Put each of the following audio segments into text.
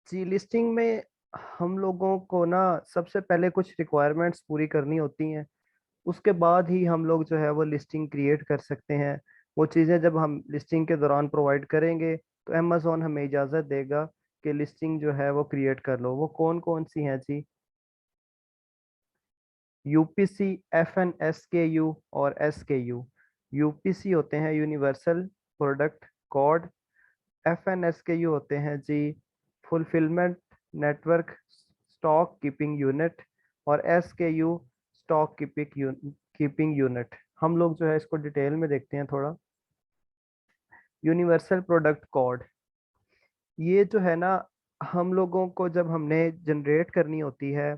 जी, listing में हम लोगों को ना सबसे पहले कुछ रिक्वायरमेंट्स पूरी करनी होती हैं। उसके बाद ही हम लोग जो है वो लिस्टिंग क्रिएट कर सकते हैं। वो चीज़ें जब हम लिस्टिंग के दौरान प्रोवाइड करेंगे तो अमेज़न हमें इजाज़त देगा कि लिस्टिंग जो है वो क्रिएट कर लो। वो कौन-कौन सी हैं जी? यूपीसी, एफएनएसकेयू और एसकेयू। यूपीसी होते हैं यूनिवर्सल प्रोडक्ट कोड, एफएनएसकेयू होते हैं जी fulfilment network stock keeping unit और एसकेयू स्टॉक कीपिंग यूनिट। हम लोग जो है इसको डिटेल में देखते हैं थोड़ा। यूनिवर्सल प्रोडक्ट कोड, ये जो है ना, हम लोगों को जब हमने जनरेट करनी होती है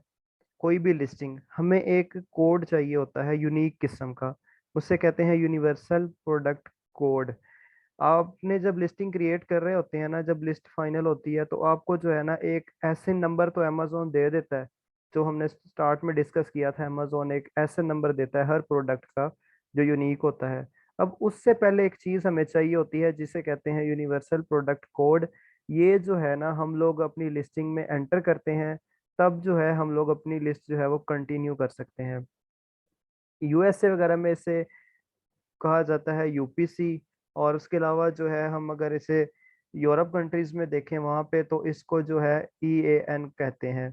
कोई भी लिस्टिंग, हमें एक कोड चाहिए होता है यूनिक किस्म का। उसे कहते हैं यूनिवर्सल प्रोडक्ट कोड। आपने जब लिस्टिंग क्रिएट कर रहे होते हैं ना, जब लिस्ट फाइनल होती है तो आपको जो है ना एक एसएन नंबर तो अमेज़न दे देता है। जो हमने स्टार्ट में डिस्कस किया था, अमेज़न एक एसएन नंबर देता है हर प्रोडक्ट का जो यूनिक होता है। अब उससे पहले एक चीज़ हमें चाहिए होती है जिसे कहते हैं यूनिवर्सल प्रोडक्ट कोड। ये जो है ना हम लोग अपनी लिस्टिंग में एंटर करते हैं, तब जो है हम लोग अपनी लिस्ट जो है वो कंटिन्यू कर सकते हैं। यूएसए वगैरह में इसे कहा जाता है यूपीसी। और उसके अलावा जो है हम अगर इसे यूरोप कंट्रीज में देखें वहाँ पे तो इसको जो है ईएएन कहते हैं,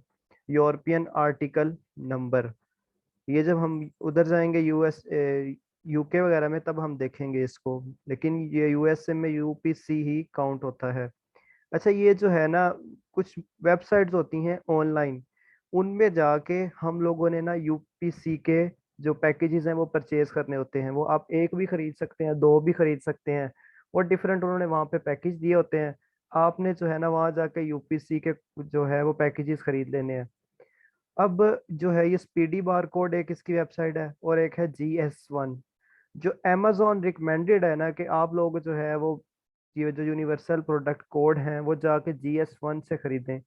यूरोपियन आर्टिकल नंबर। ये जब हम उधर जाएंगे यूएस यूके वगैरह में तब हम देखेंगे इसको, लेकिन ये यूएसए में यूपीसी ही काउंट होता है। अच्छा, ये जो है ना कुछ वेबसाइट्स होती हैं ऑनलाइन, उनमें जाके हम लोगों ने ना यूपीसी के जो पैकेजेस हैं वो परचेज करने होते हैं। वो आप एक भी खरीद सकते हैं, दो भी खरीद सकते हैं, और डिफरेंट उन्होंने वहाँ पे पैकेज दिए होते हैं। आपने जो है ना वहाँ जाके यूपीसी के जो है वो पैकेजेस खरीद लेने हैं। अब जो है ये स्पीडी बार कोड एक इसकी वेबसाइट है, और एक है GS1 जो अमेज़न रिकमेंडेड है ना कि आप लोग जो है वो ये जो यूनिवर्सल प्रोडक्ट कोड हैं वो जाके GS1 से खरीदें।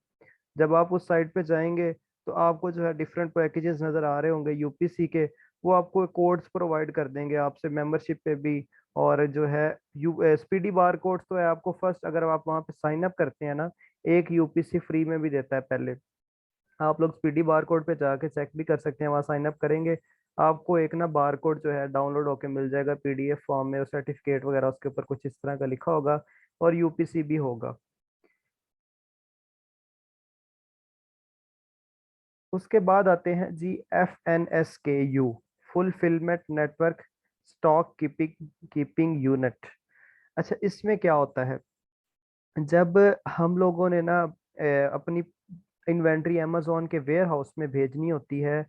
जब आप उस साइट पे जाएंगे तो आपको जो है डिफरेंट पैकेजेस नज़र आ रहे होंगे यूपीसी के। वो आपको कोड्स प्रोवाइड कर देंगे आपसे मेंबरशिप पे भी। और जो है यू स्पीडी बार कोड्स तो है आपको फर्स्ट, अगर आप वहाँ पे साइन अप करते हैं ना, एक यूपीसी फ्री में भी देता है पहले। आप लोग स्पीडी बार कोड पे जाके चेक भी कर सकते हैं, वहाँ साइन अप करेंगे आपको एक ना बार कोड जो है डाउनलोड होके मिल जाएगा पीडीएफ फॉर्म में, और सर्टिफिकेट वगैरह उसके ऊपर कुछ इस तरह का लिखा होगा, और यूपीसी भी होगा। उसके बाद आते हैं जी FNSKU, fulfilment network stock keeping unit. अच्छा, इसमें क्या होता है, जब हम लोगों ने ना अपनी इन्वेंट्री अमेज़न के वेयर हाउस में भेजनी होती है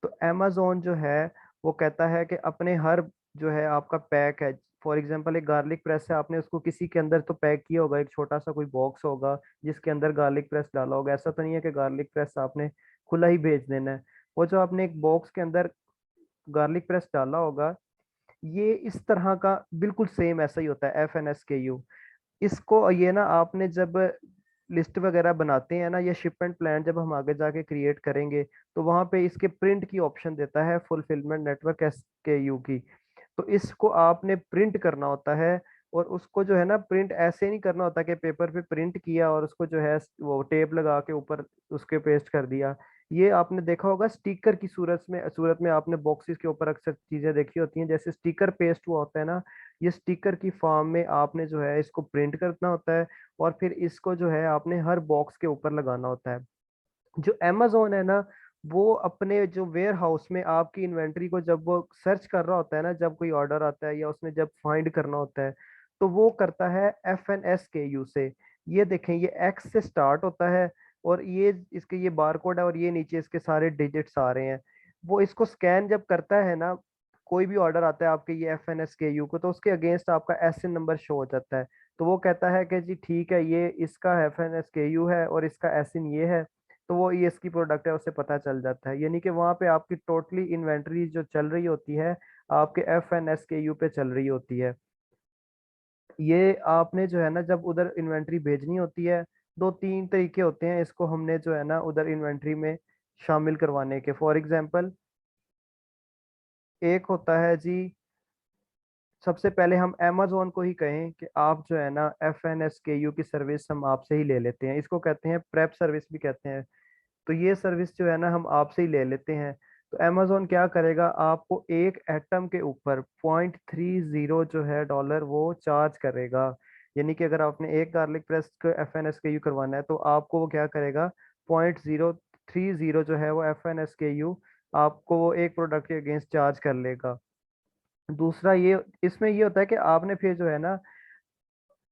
तो अमेज़न जो है वो कहता है कि अपने हर जो है आपका पैक है, फॉर एग्जांपल एक गार्लिक प्रेस है, आपने उसको किसी के अंदर तो पैक किया होगा, एक छोटा सा कोई बॉक्स होगा जिसके अंदर गार्लिक प्रेस डाला होगा। ऐसा तो नहीं है कि गार्लिक प्रेस आपने खुला ही भेज देना है। वो जो आपने एक बॉक्स के अंदर गार्लिक प्रेस डाला होगा, ये इस तरह का बिल्कुल सेम ऐसा ही होता है FNSKU। इसको ये ना आपने जब लिस्ट वगैरह बनाते हैं ना, या शिपमेंट प्लान जब हम आगे जाके क्रिएट करेंगे तो वहां पे इसके प्रिंट की ऑप्शन देता है फुलफिलमेंट नेटवर्क SKU की। तो इसको आपने प्रिंट करना होता है, और उसको जो है ना प्रिंट ऐसे नहीं करना होता कि पेपर पे प्रिंट किया और उसको जो है वो टेप लगा के ऊपर उसके पेस्ट कर दिया। ये आपने देखा होगा स्टिकर की सूरत में आपने बॉक्सेस के ऊपर अक्सर चीजें देखी होती हैं, जैसे स्टिकर पेस्ट हुआ होता है ना, ये स्टिकर की फॉर्म में आपने जो है इसको प्रिंट करना होता है, और फिर इसको जो है आपने हर बॉक्स के ऊपर लगाना होता है। जो अमेज़न है ना, वो अपने जो वेयर हाउस में आपकी इन्वेंट्री को जब वो सर्च कर रहा होता है ना, जब कोई ऑर्डर आता है या उसने जब फाइंड करना होता है, तो वो करता है FNSKU से। ये देखें, ये एक्स से स्टार्ट होता है, और ये इसके ये बार कोड है, और ये नीचे इसके सारे डिजिट्स आ रहे हैं। वो इसको स्कैन जब करता है ना, कोई भी ऑर्डर आता है आपके ये FNSKU को, तो उसके अगेंस्ट आपका एसएन नंबर शो हो जाता है। तो वो कहता है कि जी ठीक है, ये इसका FNSKU है और इसका एसएन ये है, तो वो ईएसकी प्रोडक्ट है उसे पता चल जाता है। यानी कि वहां पे आपकी टोटली इन्वेंट्री जो चल रही होती है आपके FNSKU पे चल रही होती है। ये आपने जो है ना जब उधर इन्वेंट्री भेजनी होती है, दो तीन तरीके होते हैं इसको हमने जो है ना उधर इन्वेंट्री में शामिल करवाने के। फॉर एग्जांपल, एक होता है जी सबसे पहले हम अमेजोन को ही कहें कि आप जो है ना FNSKU की सर्विस हम आपसे ही ले लेते हैं, इसको कहते हैं प्रेप सर्विस भी कहते हैं। तो ये सर्विस जो है ना हम आपसे ही ले लेते हैं। तो अमेजोन क्या करेगा, आपको एक एटम के ऊपर 0.30 जो है डॉलर वो चार्ज करेगा। यानी कि अगर आपने एक गार्लिक प्रेस को FNSKU करवाना है तो आपको वो क्या करेगा, 0.030 जो है वो FNSKU आपको वो एक प्रोडक्ट के अगेंस्ट चार्ज कर लेगा। दूसरा ये, इसमें ये होता है कि आपने फिर जो है ना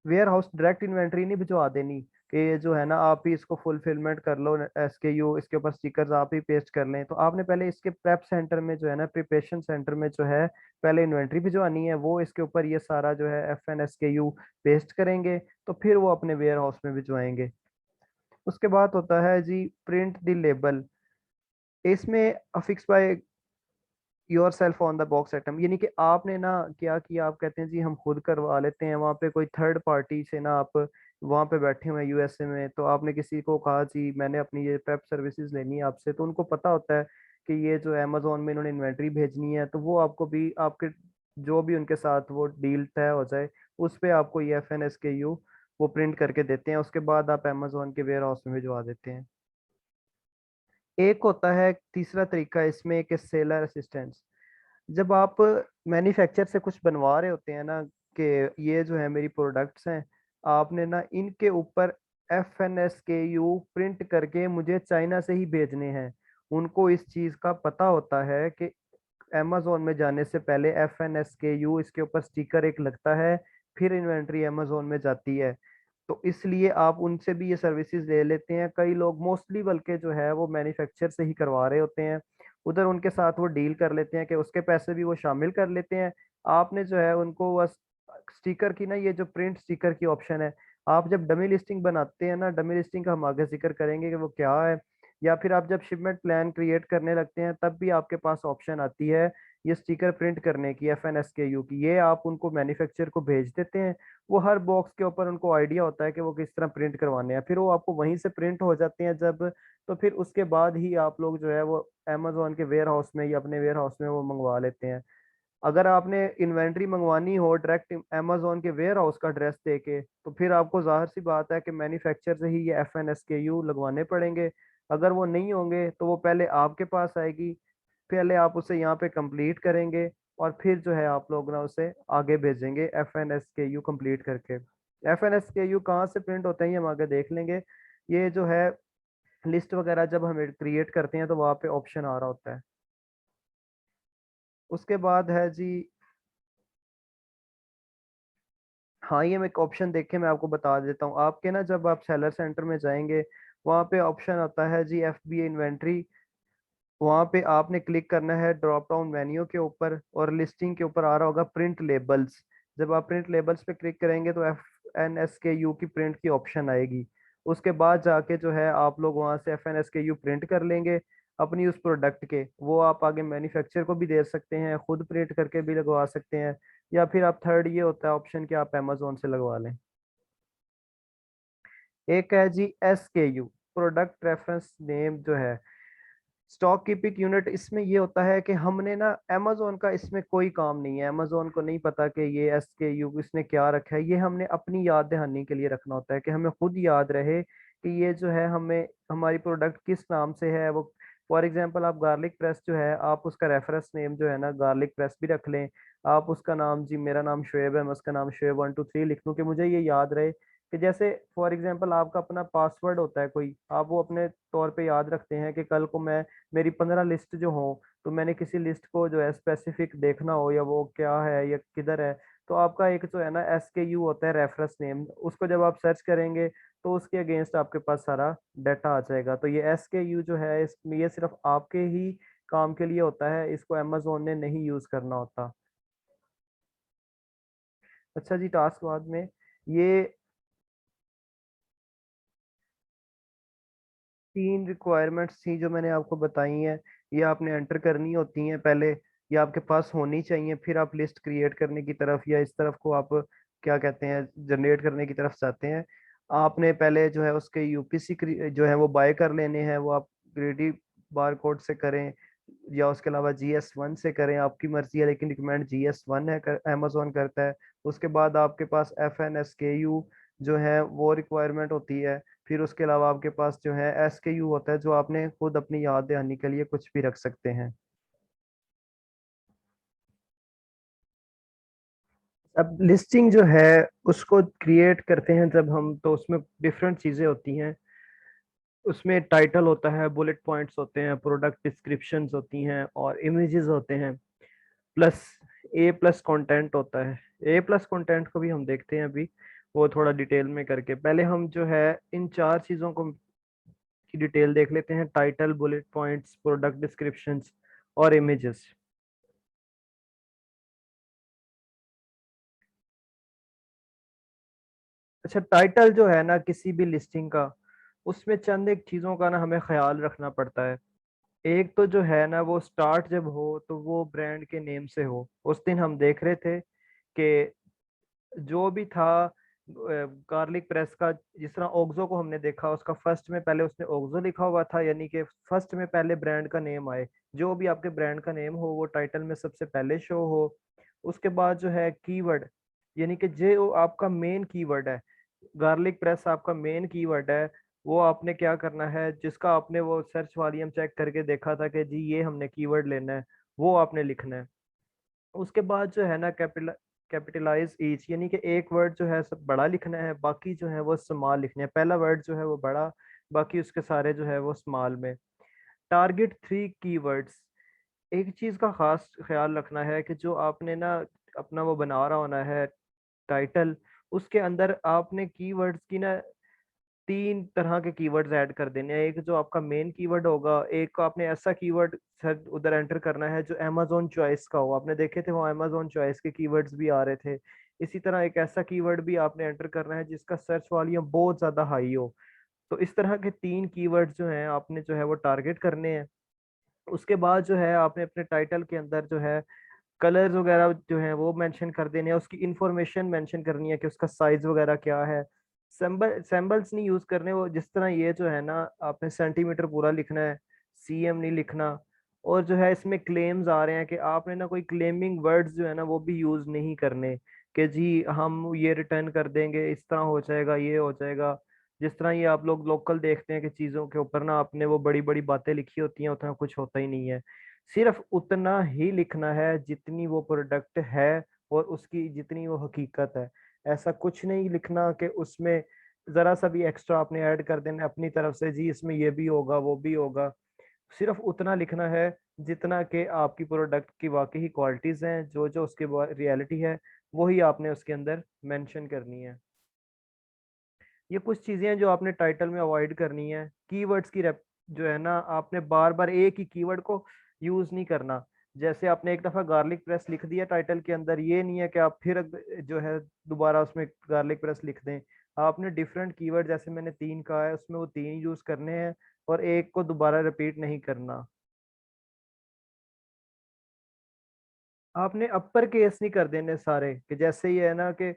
वेयर हाउस डायरेक्ट इन्वेंट्री नहीं भिजवा देनी कि ये जो है ना आप ही इसको फुलफिलमेंट कर लो, SKU इसके ऊपर स्टिकर्स आप ही पेस्ट कर लें। तो आपने पहले इसके प्रेप सेंटर में जो है ना, प्रिपरेशन सेंटर में जो है पहले इन्वेंट्री भिजवानी है, वो इसके ऊपर ये सारा जो है FNSKU पेस्ट करेंगे, तो फिर वो अपने वेयर हाउस में भिजवाएंगे। उसके बाद होता है जी प्रिंट द लेबल। इसमें affix by your self on the box item, यानी कि आपने ना क्या किया, आप कहते हैं जी हम खुद करवा लेते हैं, वहाँ पे कोई थर्ड पार्टी से ना, आप वहाँ पे बैठे हुए हैं USA में, तो आपने किसी को कहा जी मैंने अपनी ये प्रेप सर्विसेज लेनी है आपसे, तो उनको पता होता है कि ये जो अमेजोन में इन्होंने इन्वेंट्री भेजनी है, तो वो आपको भी आपके जो भी उनके साथ वो डील तय हो जाए उस पे आपको ये FNSKU वो प्रिंट करके देते हैं, उसके बाद आप अमेजोन के वेयर हाउस में भिजवा देते हैं। एक होता है तीसरा तरीका इसमें कि सेलर असिस्टेंस। जब आप मैन्युफैक्चर से कुछ बनवा रहे होते हैं ना कि ये जो है मेरी प्रोडक्ट्स हैं, आपने ना इनके ऊपर FNSKU प्रिंट करके मुझे चाइना से ही भेजने हैं, उनको इस चीज़ का पता होता है कि अमेजोन में जाने से पहले FNSKU इसके ऊपर स्टिकर एक लगता है, फिर इन्वेंट्री अमेजोन में जाती है। तो इसलिए आप उनसे भी ये सर्विसेज ले लेते हैं, कई लोग मोस्टली बल्कि जो है वो मैन्युफैक्चर से ही करवा रहे होते हैं, उधर उनके साथ वो डील कर लेते हैं कि उसके पैसे भी वो शामिल कर लेते हैं। आपने जो है उनको बस स्टिकर की ना, ये जो प्रिंट स्टिकर की ऑप्शन है, आप जब डमी लिस्टिंग बनाते हैं ना, डमी लिस्टिंग का हम आगे जिक्र करेंगे कि वो क्या है, या फिर आप जब शिपमेंट प्लान क्रिएट करने लगते हैं तब भी आपके पास ऑप्शन आती है ये स्टिकर प्रिंट करने की FNSKU की, ये आप उनको मैन्युफैक्चरर को भेज देते हैं। वो हर बॉक्स के ऊपर उनको आइडिया होता है कि वो किस तरह प्रिंट करवाने हैं, फिर वो आपको वहीं से प्रिंट हो जाते हैं जब, तो फिर उसके बाद ही आप लोग जो है वो अमेजोन के वेयर हाउस में या अपने वेयर हाउस में वो मंगवा लेते हैं। अगर आपने इन्वेंट्री मंगवानी हो डायरेक्ट अमेजोन के वेयर हाउस का एड्रेस देके, तो फिर आपको जाहिर सी बात है कि मैन्युफैक्चर से ही ये FNSKU लगवाने पड़ेंगे। अगर वो नहीं होंगे तो वो पहले आपके पास आएगी, पहले आप उसे यहाँ पे कंप्लीट करेंगे, और फिर जो है आप लोग ना उसे आगे भेजेंगे FNSKU कंप्लीट करके। FNSKU कहाँ से प्रिंट होते हैं ये हम आगे देख लेंगे। ये जो है लिस्ट वगैरह जब हम क्रिएट करते हैं तो वहाँ पे ऑप्शन आ रहा होता है। उसके बाद है जी, हाँ ये मैं एक ऑप्शन देख के मैं आपको बता देता हूँ, आपके ना जब आप सेलर सेंटर में जाएंगे वहाँ पे ऑप्शन आता है जी FBA इन्वेंट्री, वहाँ पे आपने क्लिक करना है ड्रॉप डाउन मेन्यू के ऊपर, और लिस्टिंग के ऊपर आ रहा होगा प्रिंट लेबल्स। जब आप प्रिंट लेबल्स पे क्लिक करेंगे तो FNSKU की प्रिंट की ऑप्शन आएगी। उसके बाद जाके जो है आप लोग वहाँ से FNSKU प्रिंट कर लेंगे अपनी उस प्रोडक्ट के, वो आप आगे मैन्युफैक्चर को भी दे सकते हैं, खुद प्रिंट करके भी लगवा सकते हैं, या फिर आप थर्ड ये होता है ऑप्शन कि आप अमेजोन से लगवा लें। एक है जी SKU, प्रोडक्ट रेफरेंस नेम जो है, स्टॉक कीपिंग यूनिट। इसमें ये होता है कि हमने ना अमेजोन का इसमें कोई काम नहीं है, अमेजोन को नहीं पता कि ये SKU इसने क्या रखा है, ये हमने अपनी याद दहानी के लिए रखना होता है कि हमें खुद याद रहे कि ये जो है हमें हमारी प्रोडक्ट किस नाम से है वो। फॉर एग्जांपल आप गार्लिक प्रेस जो है, आप उसका रेफरेंस नेम जो है ना गार्लिक प्रेस भी रख लें, आप उसका नाम जी मेरा नाम शुएब है, मैं उसका नाम शुएब 1 2 3 लिख लूँ कि मुझे ये याद रहे कि जैसे फॉर एग्जांपल आपका अपना पासवर्ड होता है कोई, आप वो अपने तौर पे याद रखते हैं कि कल को मैं मेरी 15 लिस्ट जो हो, तो मैंने किसी लिस्ट को जो है स्पेसिफिक देखना हो या वो क्या है या किधर है, तो आपका एक जो है ना SKU होता है रेफरेंस नेम, उसको जब आप सर्च करेंगे तो उसके अगेंस्ट आपके पास सारा डाटा आ जाएगा। तो ये SKU जो है इसमें ये सिर्फ आपके ही काम के लिए होता है, इसको अमेजोन ने नहीं यूज करना होता। अच्छा जी, टास्क बाद में ये 3 रिक्वायरमेंट्स थी जो मैंने आपको बताई हैं, ये आपने एंटर करनी होती हैं पहले, ये आपके पास होनी चाहिए, फिर आप लिस्ट क्रिएट करने की तरफ या इस तरफ को आप क्या कहते हैं जनरेट करने की तरफ जाते हैं। आपने पहले जो है उसके UPC जो है वो बाय कर लेने हैं, वो आप ग्रेडी बार कोड से करें। या उसके अलावा GS1 से करें, आपकी मर्जी है, लेकिन रिकमेंड GS1 है, अमेजोन करता है। उसके बाद आपके पास FNSKU जो है वो रिक्वायरमेंट होती है। फिर उसके अलावा आपके पास जो है SKU होता है, जो आपने खुद अपनी याद दहानी के लिए कुछ भी रख सकते हैं। अब लिस्टिंग जो है उसको क्रिएट करते हैं जब हम, तो उसमें डिफरेंट चीजें होती हैं। उसमें टाइटल होता है, बुलेट पॉइंट्स होते हैं, प्रोडक्ट डिस्क्रिप्शंस होती हैं, और इमेजेस होते हैं, प्लस A+ कंटेंट होता है। A+ कंटेंट को भी हम देखते हैं अभी, वो थोड़ा डिटेल में करके। पहले हम जो है इन चार चीज़ों को की डिटेल देख लेते हैं: title, bullet points, product descriptions और इमेजेस। अच्छा, टाइटल जो है ना किसी भी लिस्टिंग का, उसमें चंद एक चीज़ों का ना हमें ख्याल रखना पड़ता है। एक तो जो है ना, वो स्टार्ट जब हो तो वो ब्रांड के नेम से हो। उस दिन हम देख रहे थे कि जो भी था गार्लिक प्रेस का, जिस तरह ओक्सो को हमने देखा, उसका फर्स्ट में पहले उसने ओक्सो लिखा हुआ था, यानी कि फर्स्ट में पहले ब्रांड का नेम आए। जो भी आपके ब्रांड का नेम हो वो टाइटल में सबसे पहले शो हो। उसके बाद जो है कीवर्ड, यानी कि जो आपका मेन कीवर्ड है, गार्लिक प्रेस आपका मेन कीवर्ड है, वो आपने क्या करना है, जिसका आपने वो सर्च वॉल्यूम चेक करके देखा था कि जी ये हमने कीवर्ड लेना है, वो आपने लिखना है। उसके बाद जो है ना, कैपिटलाइज ईच, यानी कि एक वर्ड जो है सब बड़ा लिखना है, बाकी जो है वो स्मॉल लिखने हैं। पहला वर्ड जो है वो बड़ा, बाकी उसके सारे जो है वो स्मॉल में। Target 3 keywords. एक चीज का खास ख्याल रखना है कि जो आपने ना अपना वो बना रहा होना है टाइटल, उसके अंदर आपने कीवर्ड्स की ना 3 तरह के कीवर्ड्स ऐड कर देने हैं। एक जो आपका मेन कीवर्ड होगा, एक को आपने ऐसा कीवर्ड सर उधर एंटर करना है जो अमेजोन चॉइस का हो। आपने देखे थे वो अमेजोन चॉइस के कीवर्ड्स भी आ रहे थे। इसी तरह एक ऐसा कीवर्ड भी आपने एंटर करना है जिसका सर्च वॉल्यूम बहुत ज्यादा हाई हो। तो इस तरह के 3 कीवर्ड्स जो हैं आपने जो है वो टारगेट करने हैं। उसके बाद जो है आपने अपने टाइटल के अंदर जो है कलर्स वगैरह जो है वो मेंशन कर देने हैं, उसकी इंफॉर्मेशन मेंशन करनी है कि उसका साइज वगैरह क्या है। सैम्बल्स नहीं यूज करने, वो जिस तरह ये जो है ना, आपने सेंटीमीटर पूरा लिखना है, CM नहीं लिखना। और जो है इसमें क्लेम्स आ रहे हैं कि आपने ना कोई क्लेमिंग वर्ड्स जो है ना वो भी यूज नहीं करने, कि जी हम ये रिटर्न कर देंगे, इस तरह हो जाएगा, ये हो जाएगा। जिस तरह ये आप लोग लोकल देखते हैं कि चीजों के ऊपर ना आपने वो बड़ी बड़ी बातें लिखी होती हैं, उतना कुछ होता ही नहीं है। सिर्फ उतना ही लिखना है जितनी वो प्रोडक्ट है और उसकी जितनी वो हकीकत है। ऐसा कुछ नहीं लिखना कि उसमें जरा सा भी एक्स्ट्रा आपने ऐड कर देना अपनी तरफ से, जी इसमें ये भी होगा वो भी होगा। सिर्फ उतना लिखना है जितना कि आपकी प्रोडक्ट की वाकई क्वालिटीज हैं, जो जो उसकी रियलिटी है, वही आपने उसके अंदर मेंशन करनी है। ये कुछ चीजें हैं जो आपने टाइटल में अवॉइड करनी है। कीवर्ड्स की रेप जो है ना, आपने बार बार एक ही कीवर्ड को यूज नहीं करना। जैसे आपने एक दफा गार्लिक प्रेस लिख दिया टाइटल के अंदर, ये नहीं है कि आप फिर जो है दोबारा उसमें गार्लिक प्रेस लिख दें। आपने डिफरेंट कीवर्ड, जैसे मैंने 3 कहा है, उसमें वो 3 यूज करने हैं, और एक को दोबारा रिपीट नहीं करना। आपने अपर केस नहीं कर देने सारे, कि जैसे ये है ना कि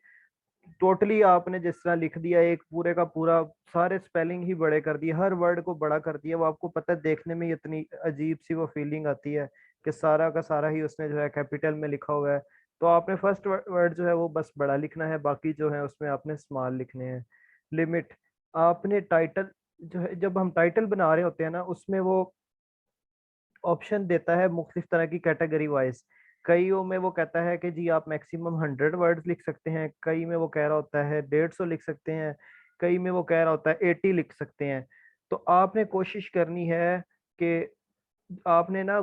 टोटली आपने जिस तरह लिख दिया एक पूरे का पूरा, सारे स्पेलिंग ही बड़े कर दिए, हर वर्ड को बड़ा कर दिया। वो आपको पता है देखने में ही इतनी अजीब सी वो फीलिंग आती है कि सारा का सारा ही उसने जो है कैपिटल में लिखा हुआ है। तो आपने फर्स्ट वर्ड जो है वो बस बड़ा लिखना है, बाकी जो है उसमें आपने स्मॉल लिखने हैं। लिमिट, आपने टाइटल जो है, जब हम टाइटल बना रहे होते हैं ना, उसमें वो ऑप्शन देता है मुख्तलिफ तरह की कैटेगरी वाइज। कईयों में वो कहता है कि जी आप मैक्सिमम 100 वर्ड्स लिख सकते हैं, कई में वो कह रहा होता है 150 लिख सकते हैं, कई में वो कह रहा होता है 80 लिख सकते हैं। तो आपने कोशिश करनी है कि आपने ना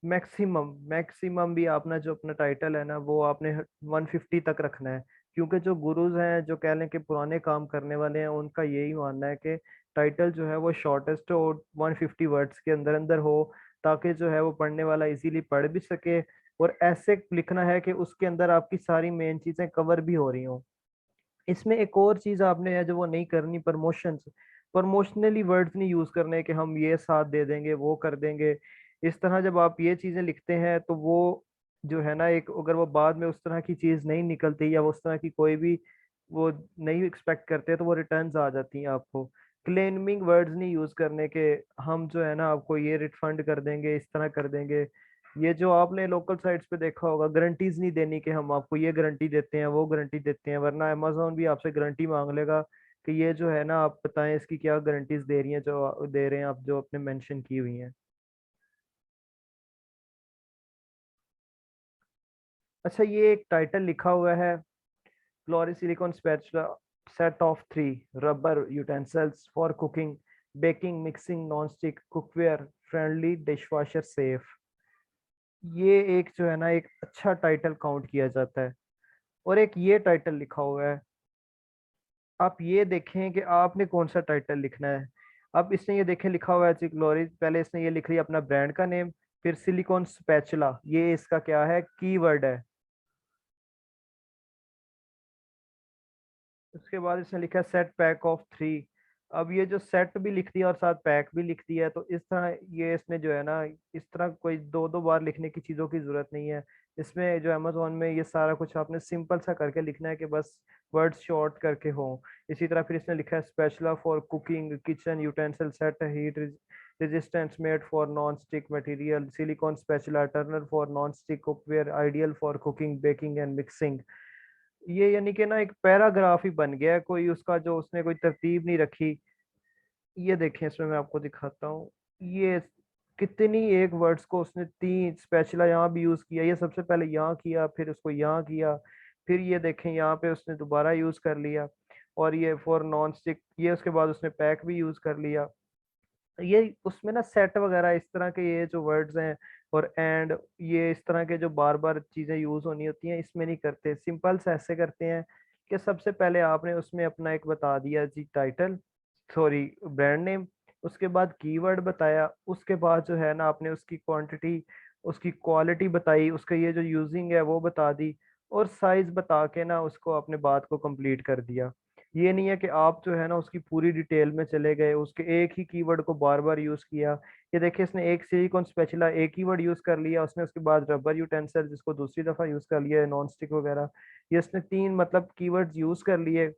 मैक्सिमम मैक्सिमम भी अपना जो अपना टाइटल है ना वो आपने 150 तक रखना है। क्योंकि जो गुरुज हैं, जो कह लें कि पुराने काम करने वाले हैं, उनका यही मानना है कि टाइटल जो है वो शॉर्टेस्ट हो, 150 वर्ड्स के अंदर अंदर हो, ताकि जो है वो पढ़ने वाला इजीली पढ़ भी सके। और ऐसे लिखना है कि उसके अंदर आपकी सारी मेन चीजें कवर भी हो रही हों। इसमें एक और चीज आपने है जो वो नहीं करनी, प्रमोशंस। प्रमोशनली वर्ड्स नहीं यूज करने कि हम ये साथ दे देंगे वो कर देंगे। इस तरह जब आप ये चीजें लिखते हैं तो वो जो है ना, एक अगर वो बाद में उस तरह की चीज नहीं निकलती, या वो उस तरह की कोई भी वो नहीं एक्सपेक्ट करते, तो वो रिटर्न्स आ जाती हैं आपको क्लेमिंग वर्ड्स नहीं यूज करने के, हम जो है ना आपको ये रिफंड कर देंगे, इस तरह कर देंगे। ये जो आपने लोकल साइट्स पे देखा होगा, गारंटीज नहीं देनी कि हम आपको ये गारंटी देते हैं वो गारंटी देते हैं, वरना अमेजोन भी आपसे गारंटी मांग लेगा कि ये जो है ना आप बताएं इसकी क्या गारंटीज दे रही हैं, जो दे रहे हैं आप जो आपने मेंशन की हुई हैं। अच्छा, ये एक टाइटल लिखा हुआ है, क्लोरीसिलिकॉन spatula set of 3 rubber utensils for cooking, baking, mixing, non stick cookware, friendly, dishwasher safe. ये एक जो है ना एक अच्छा टाइटल काउंट किया जाता है। और एक ये टाइटल लिखा हुआ है, आप ये देखें कि आपने कौन सा टाइटल लिखना है। अब इसने ये देखें लिखा हुआ है चिक्लोरी, पहले इसने ये लिख लिया अपना ब्रांड का नेम, फिर सिलिकॉन स्पैचुला, ये इसका क्या है, कीवर्ड है। उसके बाद इसने लिखा है सेट पैक ऑफ 3। अब ये जो सेट भी लिख दिया और साथ पैक भी लिख दिया है, तो इस तरह ये इसने जो है ना इस तरह कोई दो दो बार लिखने की चीज़ों की ज़रूरत नहीं है। इसमें जो अमेजोन में ये सारा कुछ आपने सिंपल सा करके लिखना है कि बस वर्ड्स शॉर्ट करके हो। इसी तरह फिर इसने लिखा है spatula for cooking kitchen utensil set heat resistance made for non stick material, silicone spatula turner for non stick cookware, ideal for cooking, baking and mixing. ये यानी कि ना एक पैराग्राफ ही बन गया है, कोई उसका जो उसने कोई तरतीब नहीं रखी। ये देखें, इसमें मैं आपको दिखाता हूँ। ये कितनी एक वर्ड्स को उसने तीन स्पेशला यहाँ भी यूज किया, ये सबसे पहले यहाँ किया, फिर उसको यहाँ किया, फिर ये देखें यहाँ पे उसने दोबारा यूज कर लिया। और ये फॉर नॉन स्टिक, ये उसके बाद उसने पैक भी यूज कर लिया। ये उसमें ना सेट वगैरह इस तरह के ये जो वर्ड्स हैं और एंड, ये इस तरह के जो बार बार चीजें यूज होनी होती हैं इसमें नहीं करते, सिंपल से ऐसे करते हैं कि सबसे पहले आपने उसमें अपना एक बता दिया जी टाइटल, सॉरी ब्रांड नेम, उसके बाद कीवर्ड बताया, उसके बाद जो है ना आपने उसकी क्वांटिटी, उसकी क्वालिटी बताई, उसका ये जो यूजिंग है वो बता दी, और साइज बता के ना उसको अपने बात को कंप्लीट कर दिया। ये नहीं है कि आप जो है ना उसकी पूरी डिटेल में चले गए, उसके एक ही कीवर्ड को बार बार यूज किया। ये देखिए, इसने एक सिलिकॉन स्पैचुला एक ही वर्ड यूज कर लिया उसने, उसके बाद रबर यूटेंसिल जिसको दूसरी दफा यूज कर लिया है, नॉन स्टिक वगैरह, ये उसने तीन मतलब कीवर्ड्स यूज कर लिए।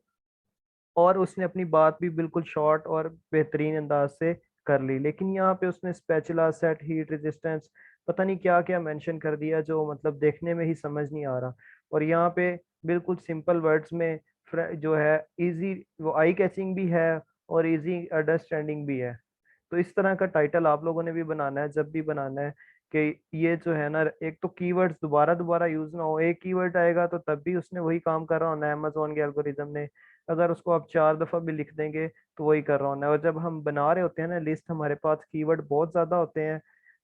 और उसने अपनी बात भी बिल्कुल शॉर्ट और बेहतरीन अंदाज से कर ली। लेकिन यहाँ पे उसने स्पैचुला सेट हीट रेजिस्टेंस पता नहीं क्या क्या मेंशन कर दिया, जो मतलब देखने में ही समझ नहीं आ रहा। और यहाँ पे बिल्कुल सिंपल वर्ड्स में जो है इजी, वो आई कैचिंग भी है और इजी अंडरस्टैंडिंग भी है। तो इस तरह का टाइटल आप लोगों ने भी बनाना है जब भी बनाना है, कि ये जो है ना एक तो कीवर्ड्स दोबारा दोबारा यूज ना हो, एक कीवर्ड आएगा तो तब भी उसने वही काम कर रहा होना है अमेजोन के एल्गोरिदम ने। अगर उसको आप 4 दफा भी लिख देंगे तो वही कर रहा होना है। और जब हम बना रहे होते हैं ना लिस्ट, हमारे पास कीवर्ड बहुत ज्यादा होते हैं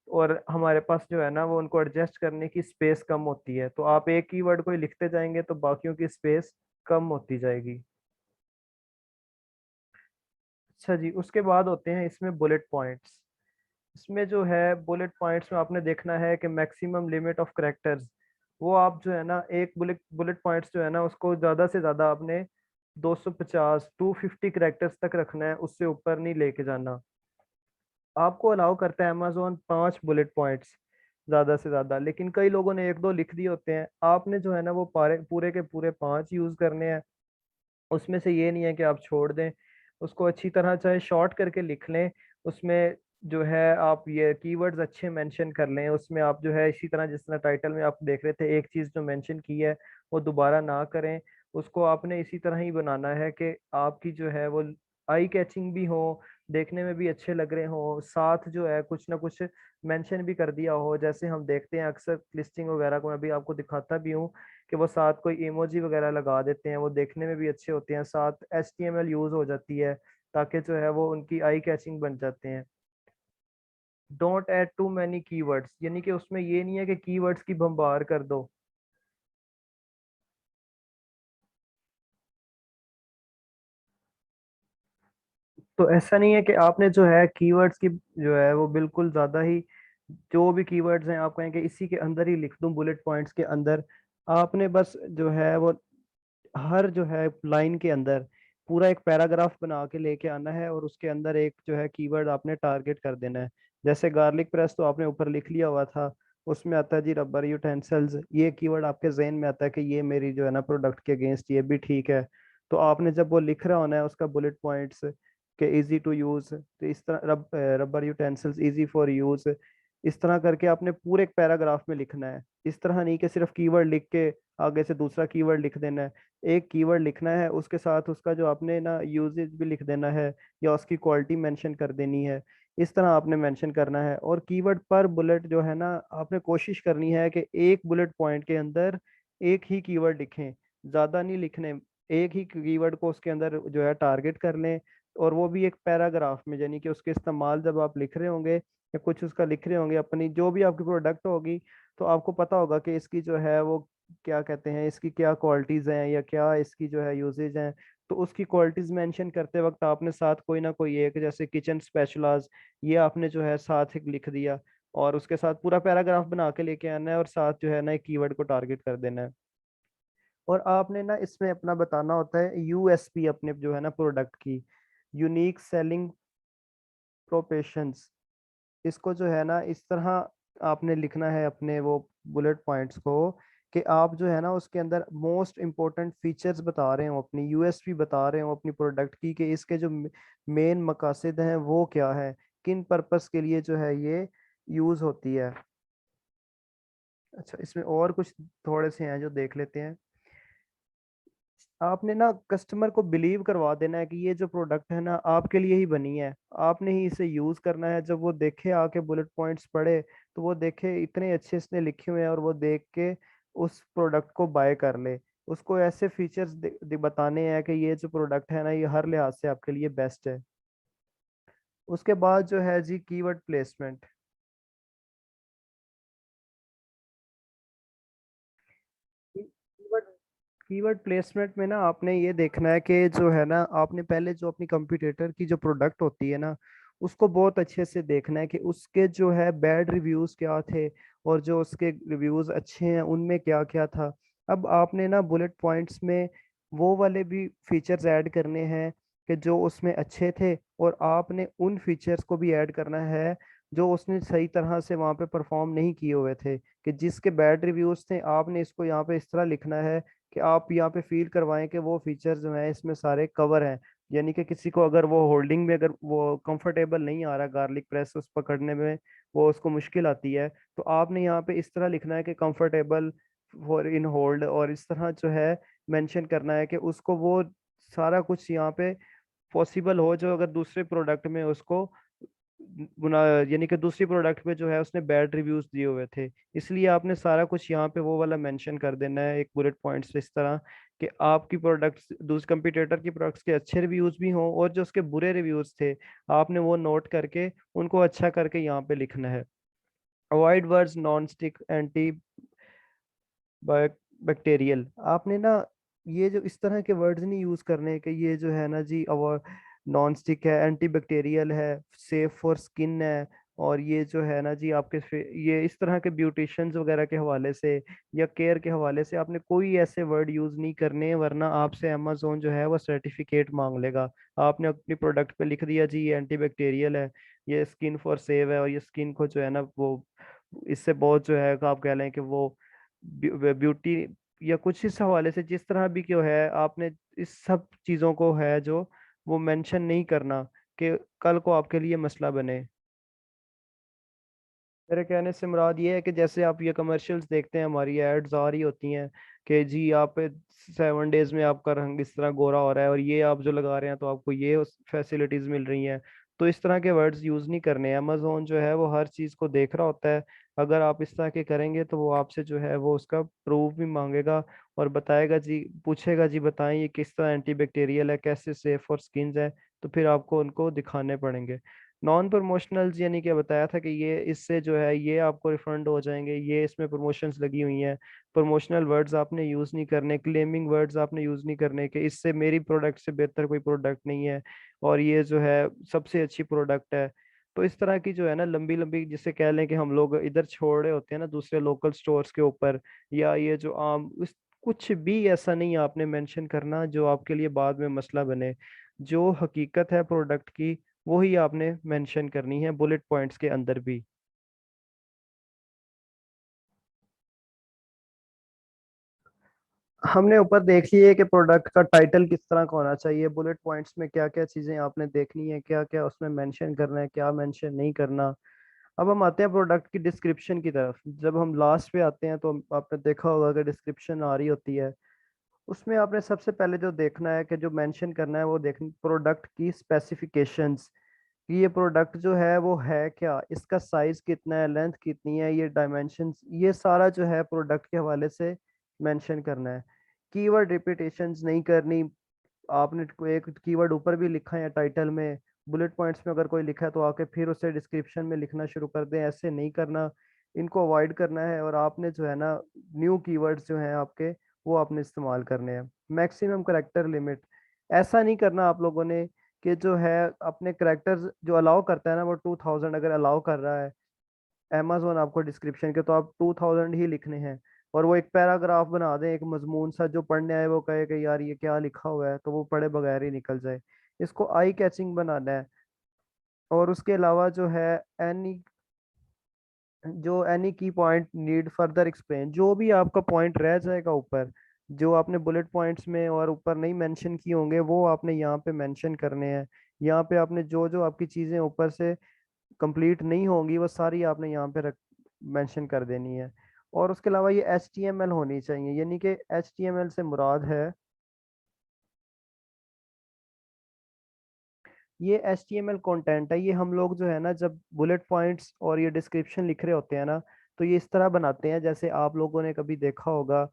और हमारे पास जो है ना वो उनको एडजस्ट करने की स्पेस कम होती है, तो आप एक कीवर्ड को ही लिखते जाएंगे तो बाकियों की स्पेस कम होती जाएगी। अच्छा जी, उसके बाद होते हैं इसमें बुलेट पॉइंट्स। इसमें जो है बुलेट पॉइंट्स में आपने देखना है कि मैक्सिमम लिमिट ऑफ करेक्टर्स, वो आप जो है ना एक बुलेट बुलेट पॉइंट्स जो है ना उसको ज्यादा से ज्यादा आपने 250 250 करेक्टर्स तक रखना है, उससे ऊपर नहीं लेके जाना। आपको अलाउ करता है अमेजोन 5 बुलेट पॉइंट्स ज्यादा से ज्यादा, लेकिन कई लोगों ने एक दो लिख दिए होते हैं, आपने जो है ना वो पारे पूरे के पूरे 5 यूज करने हैं। उसमें से ये नहीं है कि आप छोड़ दें, उसको अच्छी तरह चाहे शॉर्ट करके लिख लें। उसमें जो है आप ये कीवर्ड्स अच्छे मेंशन कर लें, उसमें आप जो है इसी तरह जिस तरह टाइटल में आप देख रहे थे एक चीज़ जो मेंशन की है वो दोबारा ना करें। उसको आपने इसी तरह ही बनाना है कि आपकी जो है वो आई कैचिंग भी हो, देखने में भी अच्छे लग रहे हो, साथ जो है कुछ ना कुछ मेंशन भी कर दिया हो। जैसे हम देखते हैं अक्सर लिस्टिंग वगैरह को, मैं भी आपको दिखाता भी हूँ कि वो साथ कोई इमोजी वगैरह लगा देते हैं, वो देखने में भी अच्छे होते हैं, साथ HTML यूज हो जाती है ताकि जो है वो उनकी आई कैचिंग बन जाते हैं। Don't add too many keywords, यानी कि उसमें ये नहीं है कि कीवर्ड्स की भंबार कर दो। तो ऐसा नहीं है कि आपने जो है कीवर्ड्स की जो है वो बिल्कुल ज्यादा ही, जो भी कीवर्ड्स हैं आप कहें कि इसी के अंदर ही लिख दूं बुलेट पॉइंट्स के अंदर। आपने बस जो है वो हर जो है लाइन के अंदर पूरा एक पैराग्राफ बना के लेके आना है और उसके अंदर एक जो है कीवर्ड आपने टारगेट कर देना है। जैसे गार्लिक प्रेस तो आपने ऊपर लिख लिया हुआ था, उसमें आता है जी रबर यूटेंसिल्स, ये कीवर्ड आपके जहन में आता है कि ये मेरी जो है ना प्रोडक्ट के अगेंस्ट ये भी ठीक है। तो आपने जब वो लिख रहा होना है उसका बुलेट पॉइंट्स कि इजी टू यूज, तो इस तरह rubber utensils easy for use, इस तरह करके आपने पूरे एक पैराग्राफ में लिखना है। इस तरह नहीं कि सिर्फ कीवर्ड लिख के आगे से दूसरा कीवर्ड लिख देना है। एक कीवर्ड लिखना है, उसके साथ उसका जो आपने ना यूजेज भी लिख देना है, या उसकी क्वालिटी मेंशन कर देनी है। इस तरह आपने मेंशन करना है। और कीवर्ड पर बुलेट जो है ना, आपने कोशिश करनी है कि एक बुलेट पॉइंट के अंदर एक ही कीवर्ड लिखें, ज्यादा नहीं लिखने। एक ही कीवर्ड को उसके अंदर जो है टारगेट कर लें, और वो भी एक पैराग्राफ में, यानी कि उसके इस्तेमाल जब आप लिख रहे होंगे या कुछ उसका लिख रहे होंगे, अपनी जो भी आपकी प्रोडक्ट होगी, तो आपको पता होगा कि इसकी जो है वो क्या कहते हैं, इसकी क्या क्वालिटीज हैं या क्या इसकी जो है यूजेज हैं। तो उसकी क्वालिटीज मेंशन करते वक्त आपने साथ कोई ना कोई एक, जैसे किचन स्पेशलाज, ये आपने जो है साथ एक लिख दिया, और उसके साथ पूरा पैराग्राफ बना के लेके आना है, और साथ जो है ना एक कीवर्ड को टारगेट कर देना है। और आपने ना इसमें अपना बताना होता है यूएसपी अपने जो है ना प्रोडक्ट की, यूनिक सेलिंग प्रोपेशंस। इसको जो है ना इस तरह आपने लिखना है अपने वो बुलेट पॉइंट्स को, कि आप जो है ना उसके अंदर मोस्ट इम्पोर्टेंट फीचर्स बता रहे हो, अपनी यूएसपी बता रहे हो अपनी प्रोडक्ट की, कि इसके जो मेन मकासद हैं वो क्या है, किन पर्पस के लिए जो है ये यूज होती है। अच्छा, इसमें और कुछ थोड़े से हैं जो देख लेते हैं। आपने ना कस्टमर को बिलीव करवा देना है कि ये जो प्रोडक्ट है ना आपके लिए ही बनी है, आपने ही इसे यूज करना है। जब वो देखे आके बुलेट पॉइंट्स पढ़े, तो वो देखे इतने अच्छे इसने लिखे हुए हैं, और वो देख के उस प्रोडक्ट को बाय कर ले। उसको ऐसे फीचर्स बताने हैं कि ये जो प्रोडक्ट है ना ये हर लिहाज से आपके लिए बेस्ट है। उसके बाद जो है जी keyword placement. Keyword keyword placement में ना आपने ये देखना है कि जो है ना आपने पहले जो अपनी कंप्यूटेटर की जो प्रोडक्ट होती है ना, उसको बहुत अच्छे से देखना है कि उसके जो है बैड रिव्यूज क्या थे, और जो उसके रिव्यूज अच्छे हैं उनमें क्या क्या था। अब आपने ना बुलेट पॉइंट्स में वो वाले भी फीचर्स ऐड करने हैं कि जो उसमें अच्छे थे, और आपने उन फीचर्स को भी ऐड करना है जो उसने सही तरह से वहाँ पे परफॉर्म नहीं किए हुए थे, कि जिसके बैड रिव्यूज थे आपने इसको यहाँ पे इस तरह लिखना है कि आप यहाँ पे फील करवाएं कि वो फीचर्स जो हैं इसमें सारे कवर हैं। यानी कि किसी को अगर वो होल्डिंग में अगर वो कंफर्टेबल नहीं आ रहा, गार्लिक प्रेस उस पकड़ने में वो उसको मुश्किल आती है, तो आपने यहाँ पे इस तरह लिखना है कि कंफर्टेबल फॉर इन होल्ड, और इस तरह जो है मेंशन करना है कि उसको वो सारा कुछ यहाँ पे पॉसिबल हो, जो अगर दूसरे प्रोडक्ट में उसको गुना, यानी कि दूसरी प्रोडक्ट पे जो है उसने बैड रिव्यूज दिए हुए थे। इसलिए आपने सारा कुछ यहाँ पे वो वाला मेंशन कर देना है एक बुलेट पॉइंट्स इस तरह, कि आपकी प्रोडक्ट्स दूसरे कंपटीटर की प्रोडक्ट्स के अच्छे रिव्यूज भी हों, और जो उसके बुरे रिव्यूज थे आपने वो नोट करके उनको अच्छा करके यहाँ पे लिखना है। Avoid words non stick anti bacterial. आपने ना ये जो इस तरह के वर्ड्स नहीं यूज करने के, ये जो है ना जी नॉन स्टिक है, एंटी बैक्टीरियल है, सेफ फॉर स्किन है, और ये जो है ना जी आपके ये इस तरह के ब्यूटिशियंस वगैरह के हवाले से या केयर के हवाले से आपने कोई ऐसे वर्ड यूज नहीं करने, वरना आपसे अमेजोन जो है वो सर्टिफिकेट मांग लेगा। आपने अपनी प्रोडक्ट पे लिख दिया जी ये एंटी बैक्टीरियल है, ये स्किन फॉर सेव है, और ये स्किन को जो है ना वो इससे बहुत जो है आप कह लें कि वो ब्यूटी या कुछ इस हवाले से जिस तरह भी क्यों है, आपने इस सब चीज़ों को है जो वो मेंशन नहीं करना, कि कल को आपके लिए मसला बने। मेरे कहने से मुराद ये है कि जैसे आप ये कमर्शियल्स देखते हैं, हमारी एड्स आ रही होती हैं कि जी आप 7 डेज में आपका रंग इस तरह गोरा हो रहा है, और ये आप जो लगा रहे हैं तो आपको ये फैसिलिटीज मिल रही हैं। तो इस तरह के वर्ड्स यूज नहीं करने हैं। अमेजोन जो है वो हर चीज को देख रहा होता है। अगर आप इस तरह के करेंगे तो वो आपसे जो है वो उसका प्रूफ भी मांगेगा, और बताएगा जी, पूछेगा जी बताएं ये किस तरह एंटीबैक्टीरियल है, कैसे सेफ फॉर स्किन है। तो फिर आपको उनको दिखाने पड़ेंगे। नॉन प्रमोशनल्स यानी कि बताया था कि ये इससे जो है ये आपको रिफंड हो जाएंगे, ये इसमें प्रमोशंस लगी हुई हैं। प्रमोशनल वर्ड्स आपने यूज़ नहीं करने, क्लेमिंग वर्ड्स आपने यूज़ नहीं करने, कि इससे मेरी प्रोडक्ट से बेहतर कोई प्रोडक्ट नहीं है, और ये जो है सबसे अच्छी प्रोडक्ट है। तो इस तरह की जो है ना लंबी लंबी, जिसे कह लें कि हम लोग इधर छोड़ रहे होते हैं ना दूसरे लोकल स्टोर्स के ऊपर, या ये जो आम उस कुछ भी ऐसा नहीं आपने मेंशन करना जो आपके लिए बाद में मसला बने। जो हकीकत है प्रोडक्ट की वही आपने मेंशन करनी है बुलेट पॉइंट्स के अंदर भी। हमने ऊपर देख लिया है कि प्रोडक्ट का टाइटल किस तरह का होना चाहिए, बुलेट पॉइंट्स में क्या क्या चीजें आपने देखनी है, क्या क्या उसमें मेंशन करना है, क्या मेंशन नहीं करना। अब हम आते हैं प्रोडक्ट की डिस्क्रिप्शन की तरफ। जब हम लास्ट पे आते हैं तो आपने देखा होगा कि डिस्क्रिप्शन आ रही होती है। उसमें आपने सबसे पहले जो देखना है कि जो मेंशन करना है वो देख प्रोडक्ट की स्पेसिफिकेशंस, कि ये प्रोडक्ट जो है वो है क्या, इसका साइज कितना है, लेंथ कितनी है, ये डायमेंशंस, ये सारा जो है प्रोडक्ट के हवाले से मेंशन करना है। कीवर्ड रिपीटेशंस नहीं करनी। आपने कोई एक कीवर्ड ऊपर भी लिखा है टाइटल में, बुलेट पॉइंट्स में अगर कोई लिखा है तो आके फिर उसे डिस्क्रिप्शन में लिखना शुरू कर दें, ऐसे नहीं करना। इनको अवॉइड करना है और आपने जो है ना न्यू कीवर्ड्स जो हैं आपके, वो आपने इस्तेमाल करने हैं। मैक्सिमम करेक्टर लिमिट, ऐसा नहीं करना आप लोगों ने कि जो है अपने करेक्टर्स जो अलाउ करता है ना वो 2000 अगर अलाउ कर रहा है अमेजोन आपको डिस्क्रिप्शन के, तो आप 2000 ही लिखने हैं। और वो एक पैराग्राफ बना दें एक मजमून सा, जो पढ़ने आए वो कहे कि यार ये क्या लिखा हुआ है, तो वो पढ़े बगैर ही निकल जाए। इसको आई कैचिंग बनाना है। और उसके अलावा जो है एनी एनी की पॉइंट नीड फर्दर एक्सप्लेन, जो भी आपका पॉइंट रह जाएगा ऊपर, जो आपने बुलेट पॉइंट्स में और ऊपर नहीं मेंशन किए होंगे वो आपने यहाँ पे मेंशन करने हैं। यहाँ पे आपने जो जो आपकी चीजें ऊपर से कंप्लीट नहीं होंगी वो सारी आपने यहाँ पे रख मेंशन कर देनी है। और उसके अलावा ये HTML होनी चाहिए, यानी कि HTML से मुराद है, ये HTML कंटेंट है। ये हम लोग जो है ना जब बुलेट पॉइंट्स और ये डिस्क्रिप्शन लिख रहे होते हैं ना, तो ये इस तरह बनाते हैं जैसे आप लोगों ने कभी देखा होगा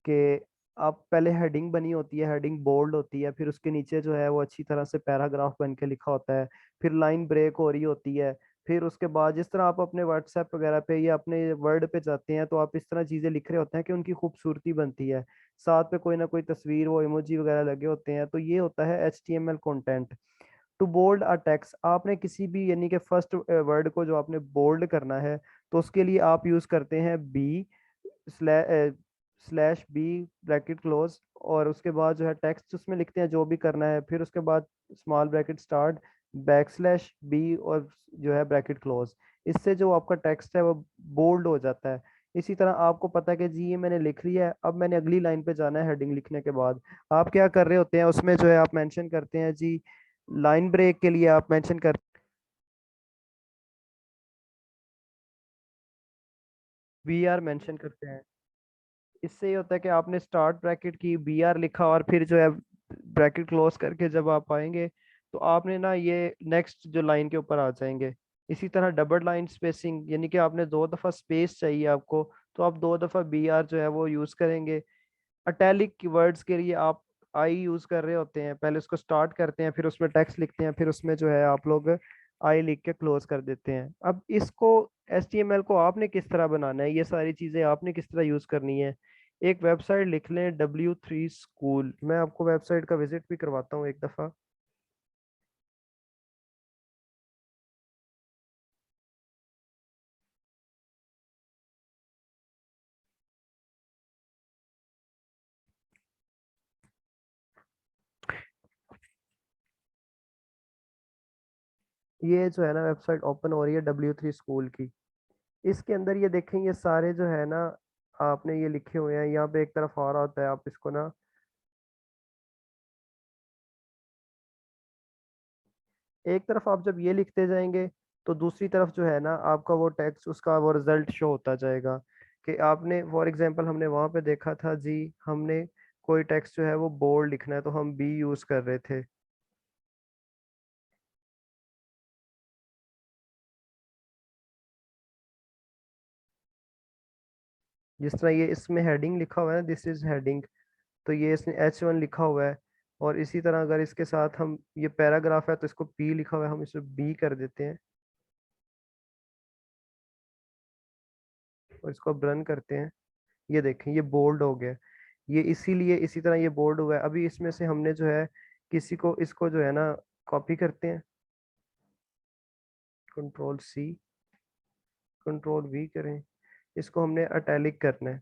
कि आप पहले हेडिंग बनी होती है, हेडिंग बोल्ड होती है, फिर उसके नीचे जो है वो अच्छी तरह से पैराग्राफ बन के लिखा होता है, फिर लाइन ब्रेक हो रही होती है। फिर उसके बाद जिस तरह आप अपने व्हाट्सएप वगैरह पे या अपने वर्ड पे जाते हैं तो आप इस तरह चीजें लिख रहे होते हैं कि उनकी खूबसूरती बनती है, साथ पे कोई ना कोई तस्वीर वो इमोजी वगैरह लगे होते हैं, तो ये होता है HTML content. To bold a text, आपने किसी भी यानी कि फर्स्ट वर्ड को जो आपने बोल्ड करना है तो उसके लिए आप यूज करते हैं B slash B bracket close, और उसके बाद जो है टेक्स्ट उसमें लिखते हैं जो भी करना है, फिर उसके बाद small bracket start back slash B और जो है ब्रैकेट क्लोज। इससे जो आपका टेक्स्ट है वो बोल्ड हो जाता है। इसी तरह आपको पता है कि जी ये मैंने लिख लिया है, अब मैंने अगली लाइन पे जाना है हेडिंग लिखने के बाद। आप क्या कर रहे होते हैं उसमें जो है आप मेंशन करते हैं जी, लाइन ब्रेक के लिए आप मेंशन कर BR मेंशन करते हैं। इससे ये होता है कि आपने स्टार्ट ब्रैकेट की BR लिखा और फिर जो है ब्रैकेट क्लोज करके जब आप आएंगे तो आपने ना ये नेक्स्ट जो लाइन के ऊपर आ जाएंगे। इसी तरह डबल लाइन स्पेसिंग, यानी कि आपने दो दफा स्पेस चाहिए आपको, तो आप दो दफा BR जो है वो यूज करेंगे। अटैलिक कीवर्ड्स के लिए आप आई यूज कर रहे होते हैं, पहले उसको स्टार्ट करते हैं फिर उसमें टेक्स्ट लिखते हैं, फिर उसमें जो है आप लोग आई लिख के क्लोज कर देते हैं। अब इसको HTML को आपने किस तरह बनाना है, ये सारी चीजें आपने किस तरह यूज करनी है। एक वेबसाइट लिख लें W3 स्कूल, मैं आपको वेबसाइट का विजिट भी करवाता हूँ एक दफा। ये जो है ना वेबसाइट ओपन हो रही है W3 स्कूल की। इसके अंदर ये देखें ये सारे जो है ना आपने ये लिखे हुए हैं, यहाँ पे एक तरफ आ रहा होता है, आप इसको ना एक तरफ आप जब ये लिखते जाएंगे तो दूसरी तरफ जो है ना आपका वो टेक्स्ट उसका वो रिजल्ट शो होता जाएगा। कि आपने फॉर एग्जांपल हमने वहां पे देखा था जी, हमने कोई टेक्स्ट जो है वो बोल्ड लिखना है तो हम बी यूज कर रहे थे। जिस तरह ये इसमें हेडिंग लिखा हुआ है ना, दिस इज हेडिंग, तो ये इसने H1 लिखा हुआ है। और इसी तरह अगर इसके साथ हम ये पैराग्राफ है तो इसको P लिखा हुआ है, हम इसे B कर देते हैं और इसको रन करते हैं। ये देखें ये बोल्ड हो गया। ये इसीलिए इसी तरह ये बोल्ड हुआ है। अभी इसमें से हमने जो है किसी को इसको जो है ना कॉपी करते हैं, Ctrl+C Ctrl+V करें, इसको हमने अटैलिक करना है,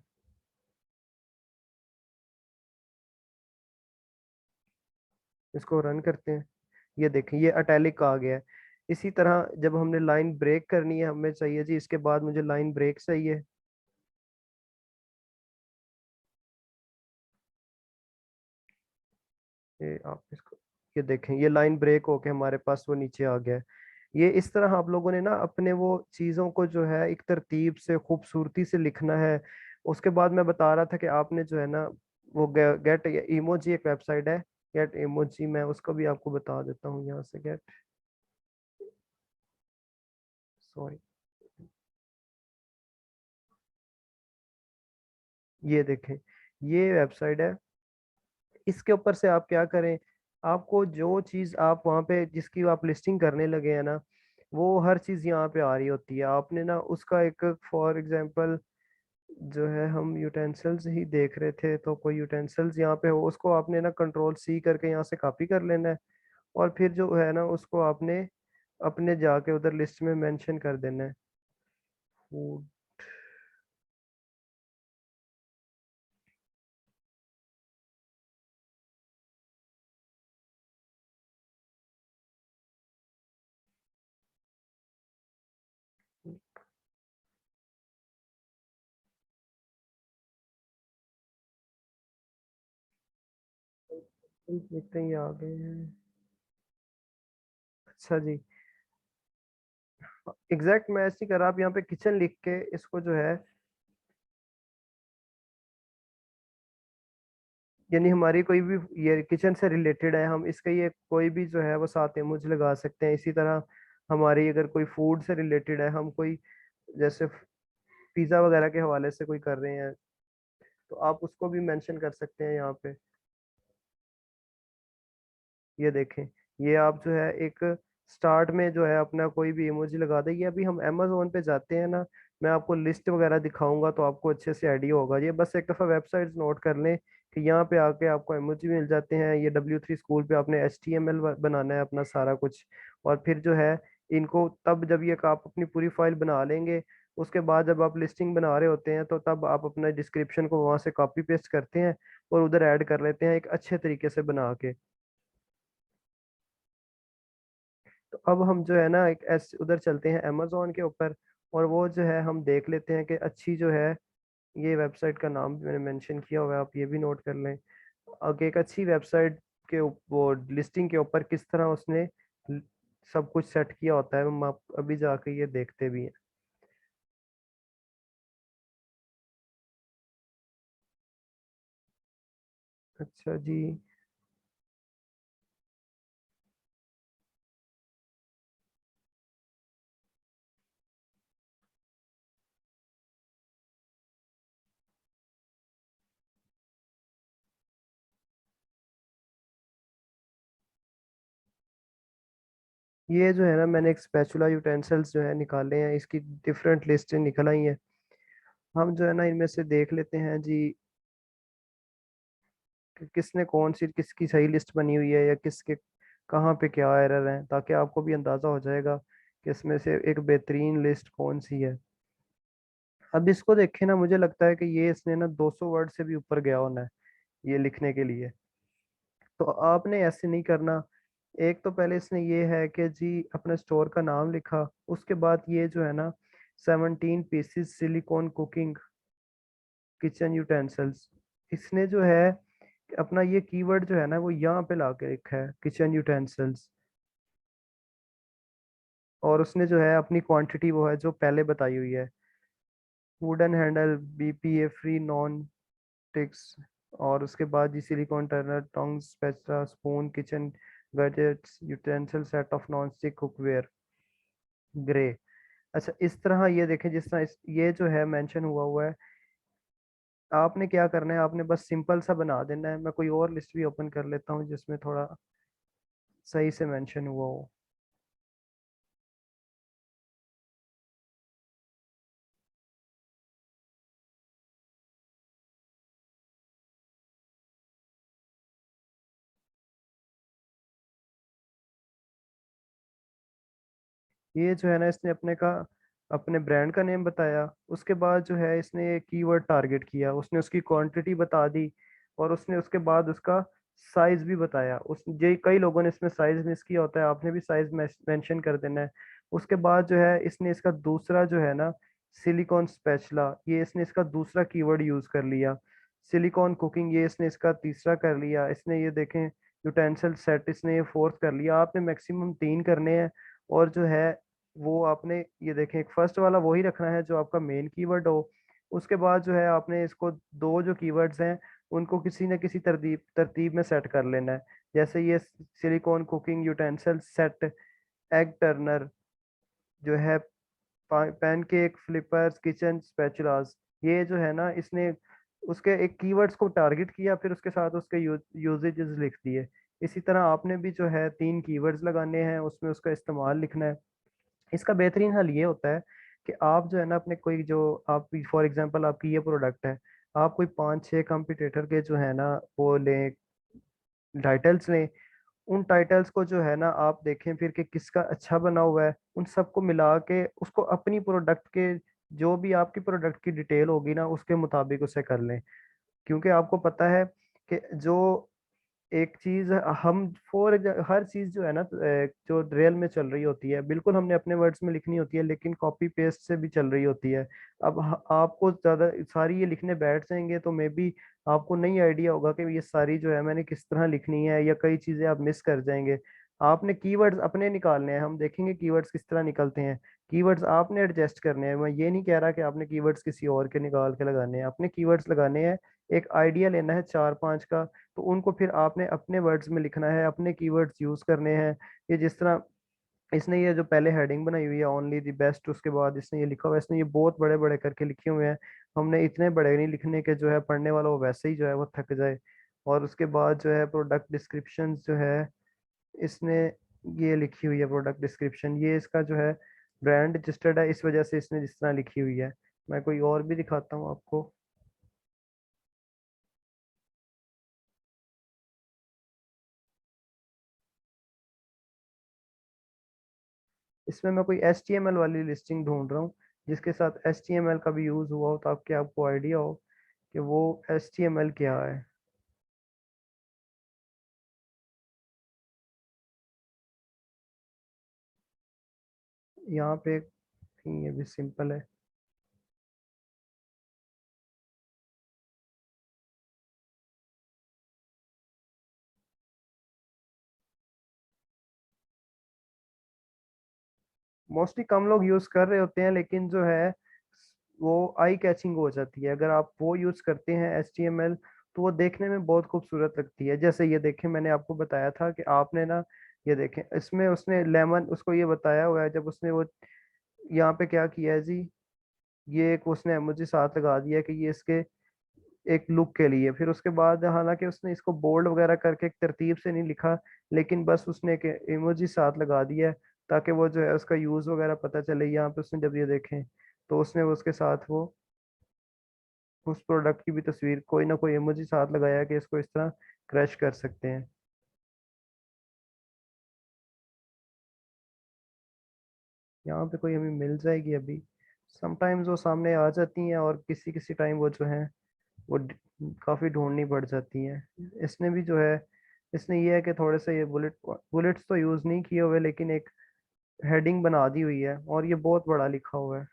इसको रन करते हैं। ये देखें ये अटैलिक आ गया है। इसी तरह जब हमने लाइन ब्रेक करनी है, हमें चाहिए जी इसके बाद मुझे लाइन ब्रेक चाहिए। ये आप इसको, ये देखें ये लाइन ब्रेक होके हमारे पास वो नीचे आ गया है। ये इस तरह आप लोगों ने ना अपने वो चीजों को जो है एक तरतीब से खूबसूरती से लिखना है। उसके बाद मैं बता रहा था कि आपने जो है ना वो गेट इमोजी एक वेबसाइट है, गेट इमोजी, मैं उसको भी आपको बता देता हूँ यहाँ से, गेट, सॉरी, ये देखें ये वेबसाइट है। इसके ऊपर से आप क्या करें, आपको जो चीज़ आप वहाँ पे जिसकी आप लिस्टिंग करने लगे हैं ना, वो हर चीज़ यहाँ पे आ रही होती है। आपने ना उसका एक फॉर एग्जांपल जो है, हम यूटेंसिल्स ही देख रहे थे, तो कोई यूटेंसिल्स यहाँ पे हो उसको आपने ना कंट्रोल सी करके यहाँ से कॉपी कर लेना है। और फिर जो है ना उसको आपने अपने जाके उधर लिस्ट में मेंशन कर देना है। फूड, देखते हैं ये आ गए हैं। अच्छा जी, एग्जैक्ट मैच नहीं कर, आप यहाँ पे किचन लिख के इसको जो है, यानी हमारी कोई भी ये किचन से रिलेटेड है, हम इसका ये कोई भी जो है वो साथ इमेज लगा सकते हैं। इसी तरह हमारी अगर कोई फूड से रिलेटेड है, हम कोई जैसे पिज्ज़ा वगैरह के हवाले से कोई कर रहे हैं, तो आप उसको भी मेंशन कर सकते हैं यहाँ पे। ये देखें, ये आप जो है एक स्टार्ट में जो है अपना कोई भी इमोजी लगा देंगे। अभी हम अमेजोन पे जाते हैं ना, मैं आपको लिस्ट वगैरह दिखाऊंगा तो आपको अच्छे से आइडिया होगा। ये बस एक दफ़ा वेबसाइट नोट कर लें कि यहाँ पे आके आपको इमोजी मिल जाते हैं। ये W3 स्कूल पे आपने HTML बनाना है अपना सारा कुछ, और फिर जो है इनको तब जब ये आप अपनी पूरी फाइल बना लेंगे, उसके बाद जब आप लिस्टिंग बना रहे होते हैं तो तब आप अपना डिस्क्रिप्शन को वहाँ से कॉपी पेस्ट करते हैं और उधर ऐड कर लेते हैं एक अच्छे तरीके से बना के। तो अब हम जो है ना एक उधर चलते हैं अमेजोन के ऊपर, और वो जो है हम देख लेते हैं कि अच्छी जो है, ये वेबसाइट का नाम भी मैंने मेंशन किया हुआ है, आप ये भी नोट कर लें। आगे एक अच्छी वेबसाइट के वो लिस्टिंग के ऊपर किस तरह उसने ल- सब कुछ सेट किया होता है, हम आप अभी जाके ये देखते भी हैं। अच्छा जी, ये जो है ना मैंने एक स्पैचुला यूटेंसिल्स जो है निकाले हैं, इसकी डिफरेंट लिस्टें निकल आई हैं। हम जो है ना इनमें से देख लेते हैं जी कि किसने कौन सी, किसकी सही लिस्ट बनी हुई है या किसके कहाँ पे क्या एरर है, ताकि आपको भी अंदाजा हो जाएगा कि इसमें से एक बेहतरीन लिस्ट कौन सी है। अब इसको देखें ना, मुझे लगता है कि ये इसने ना 200 वर्ड से भी ऊपर गया होना है ये लिखने के लिए। तो आपने ऐसे नहीं करना। एक तो पहले इसने ये है कि जी अपने स्टोर का नाम लिखा, उसके बाद ये जो है ना 17 pieces silicon cooking kitchen utensils, इसने जो है अपना ये कीवर्ड जो है ना वो यहाँ पे ला के लिखा है किचन यूटेंसिल्स। और उसने जो है अपनी क्वांटिटी वो है जो पहले बताई हुई है, wooden handle, BPA free, non sticks. और उसके बाद जी silicone turner, tongs, spatula, spoon, kitchen gadgets, utensil, set of non stick cookware, grey. अच्छा, इस तरह ये देखें जिस तरह ये जो है मेंशन हुआ हुआ है, आपने क्या करना है, आपने बस सिंपल सा बना देना है। मैं कोई और लिस्ट भी ओपन कर लेता हूँ जिसमें थोड़ा सही से मेंशन हुआ हो। ये जो है ना इसने अपने का अपने ब्रांड का नेम बताया, उसके बाद जो है इसने कीवर्ड टारगेट किया, उसने उसकी क्वांटिटी बता दी, और उसने उसके बाद उसका साइज भी बताया। उस ये कई लोगों ने इसमें साइज मिस किया होता है, आपने भी साइज मेंशन कर देना है। उसके बाद जो है इसने इसका दूसरा जो है ना सिलिकॉन स्पैचुला, ये इसने इसका दूसरा कीवर्ड यूज कर लिया। सिलिकॉन कुकिंग, ये इसने इसका तीसरा कर लिया। इसने ये देखें यूटेंसिल सेट इसने ये फोर्थ कर लिया। आपने मैक्सिमम 3 करने हैं। और जो है वो आपने ये देखें, एक फर्स्ट वाला वही रखना है जो आपका मेन कीवर्ड हो। उसके बाद जो है आपने इसको दो जो कीवर्ड्स हैं उनको किसी न किसी तरतीब तरतीब में सेट कर लेना है। जैसे ये silicon cooking utensil set, egg Turner जो है, पैनकेक फ्लिपर्स, किचन स्पैचुलास, ये जो है ना इसने उसके एक कीवर्ड्स को टारगेट किया, फिर उसके साथ उसके यूजेजेस लिख दिए। इसी तरह आपने भी जो है 3 कीवर्ड्स लगाने हैं, उसमें उसका इस्तेमाल लिखना है। इसका बेहतरीन हल ये होता है कि आप जो है ना अपने कोई जो आप फॉर एग्जांपल आपकी ये प्रोडक्ट है, आप कोई 5-6 कंपटीटर के जो है ना वो लें, टाइटल्स लें। उन टाइटल्स को जो है ना आप देखें फिर कि किसका अच्छा बना हुआ है, उन सबको मिला के उसको अपनी प्रोडक्ट के जो भी आपकी प्रोडक्ट की डिटेल होगी ना उसके मुताबिक उसे कर लें। क्योंकि आपको पता है कि जो एक चीज हम हर चीज जो है ना जो रियल में चल रही होती है बिल्कुल हमने अपने वर्ड्स में लिखनी होती है, लेकिन कॉपी पेस्ट से भी चल रही होती है। अब आपको ज्यादा सारी ये लिखने बैठ जाएंगे तो मे बी आपको नहीं आइडिया होगा कि ये सारी जो है मैंने किस तरह लिखनी है, या कई चीजें आप मिस कर जाएंगे। आपने कीवर्ड्स अपने निकालने हैं, हम देखेंगे कीवर्ड्स किस तरह निकलते हैं। कीवर्ड्स आपने एडजस्ट करने हैं। मैं ये नहीं कह रहा कि आपने कीवर्ड्स किसी और के निकाल के लगाने हैं, अपने कीवर्ड्स लगाने हैं। एक आइडिया लेना है 4-5 का, तो उनको फिर आपने अपने वर्ड्स में लिखना है, अपने कीवर्ड्स यूज करने हैं। ये जिस तरह इसने ये जो पहले हेडिंग बनाई हुई है ओनली द बेस्ट, उसके बाद इसने ये लिखा हुआ है, इसने ये बहुत बड़े बड़े करके लिखे हुए हैं। हमने इतने बड़े नहीं लिखने के जो है पढ़ने वाला वो वैसे ही जो है वो थक जाए। और उसके बाद जो है प्रोडक्ट डिस्क्रिप्शन जो है इसने ये लिखी हुई है, प्रोडक्ट डिस्क्रिप्शन ये इसका जो है ब्रांड रजिस्टर्ड है, इस वजह से इसने जिस तरह लिखी हुई है। मैं कोई और भी दिखाता हूँ आपको। इसमें मैं कोई HTML वाली लिस्टिंग ढूंढ रहा हूँ जिसके साथ HTML का भी यूज हुआ हो, ताकि आपको आइडिया हो कि वो HTML क्या है। यहाँ पे ये भी सिंपल है। मोस्टली कम लोग यूज कर रहे होते हैं, लेकिन जो है वो आई कैचिंग हो जाती है अगर आप वो यूज करते हैं HTML। तो वो देखने में बहुत खूबसूरत लगती है। जैसे ये देखें, मैंने आपको बताया था कि आपने ना ये देखें इसमें उसने लेमन उसको ये बताया हुआ है, जब उसने वो यहाँ पे क्या किया है जी, ये एक उसने मुझे साथ लगा दिया कि ये इसके एक लुक के लिए। फिर उसके बाद हालांकि उसने इसको बोल्ड वगैरह करके एक तरतीब से नहीं लिखा, लेकिन बस उसने एक इमोजी साथ लगा दिया है ताकि वो जो है उसका यूज वगैरह पता चले। यहाँ पे उसने जब ये देखें तो उसने वो उसके साथ वो उस प्रोडक्ट की भी तस्वीर कोई ना कोई इमोजी साथ लगाया है कि इसको इस तरह क्रश कर सकते हैं। यहाँ पे कोई हमें मिल जाएगी अभी। समटाइम्स वो सामने आ जाती हैं और किसी किसी टाइम वो जो है वो काफी ढूंढनी पड़ जाती हैं। इसने भी जो है इसने ये है कि थोड़े से ये बुलेट्स तो यूज नहीं किए हुए, लेकिन एक हेडिंग बना दी हुई है और ये बहुत बड़ा लिखा हुआ है।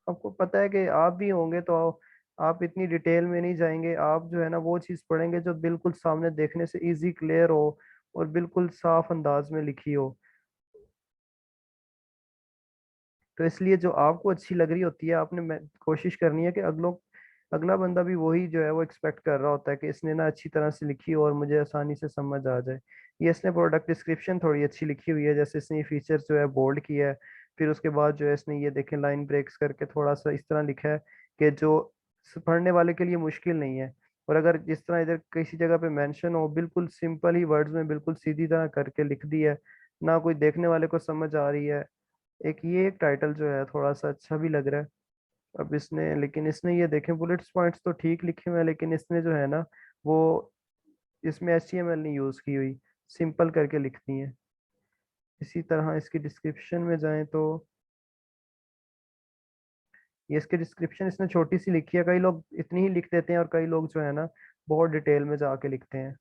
आपको पता है कि आप भी होंगे तो आप इतनी डिटेल में नहीं जाएंगे, आप जो है ना वो चीज़ पढ़ेंगे जो बिल्कुल सामने देखने से इजी क्लियर हो और बिल्कुल साफ अंदाज में लिखी हो। तो इसलिए जो आपको अच्छी लग रही होती है आपने कोशिश करनी है कि अगला बंदा भी वही जो है वो एक्सपेक्ट कर रहा होता है कि इसने ना अच्छी तरह से लिखी हो और मुझे आसानी से समझ आ जाए। ये इसने प्रोडक्ट डिस्क्रिप्शन थोड़ी अच्छी लिखी हुई है, जैसे इसने ये फीचर जो है बोल्ड किया है। फिर उसके बाद जो है इसने ये देखें लाइन ब्रेक्स करके थोड़ा सा इस तरह लिखा है कि जो पढ़ने वाले के लिए मुश्किल नहीं है। और अगर जिस तरह इधर किसी जगह पे मेंशन हो, बिल्कुल सिंपल ही वर्ड्स में बिल्कुल सीधी तरह करके लिख दी है, ना कोई देखने वाले को समझ आ रही है। एक टाइटल जो है थोड़ा सा अच्छा भी लग रहा है। अब इसने लेकिन इसने ये देखें बुलेट्स पॉइंट्स तो ठीक लिखे हुए हैं, लेकिन इसने जो है ना वो इसमें HTML नहीं यूज की हुई, सिंपल करके लिखती है। इसी तरह इसकी डिस्क्रिप्शन में जाएं तो ये इसकी डिस्क्रिप्शन इसने छोटी सी लिखी है। कई लोग इतनी ही लिख देते हैं और कई लोग जो है ना बहुत डिटेल में जाके लिखते हैं।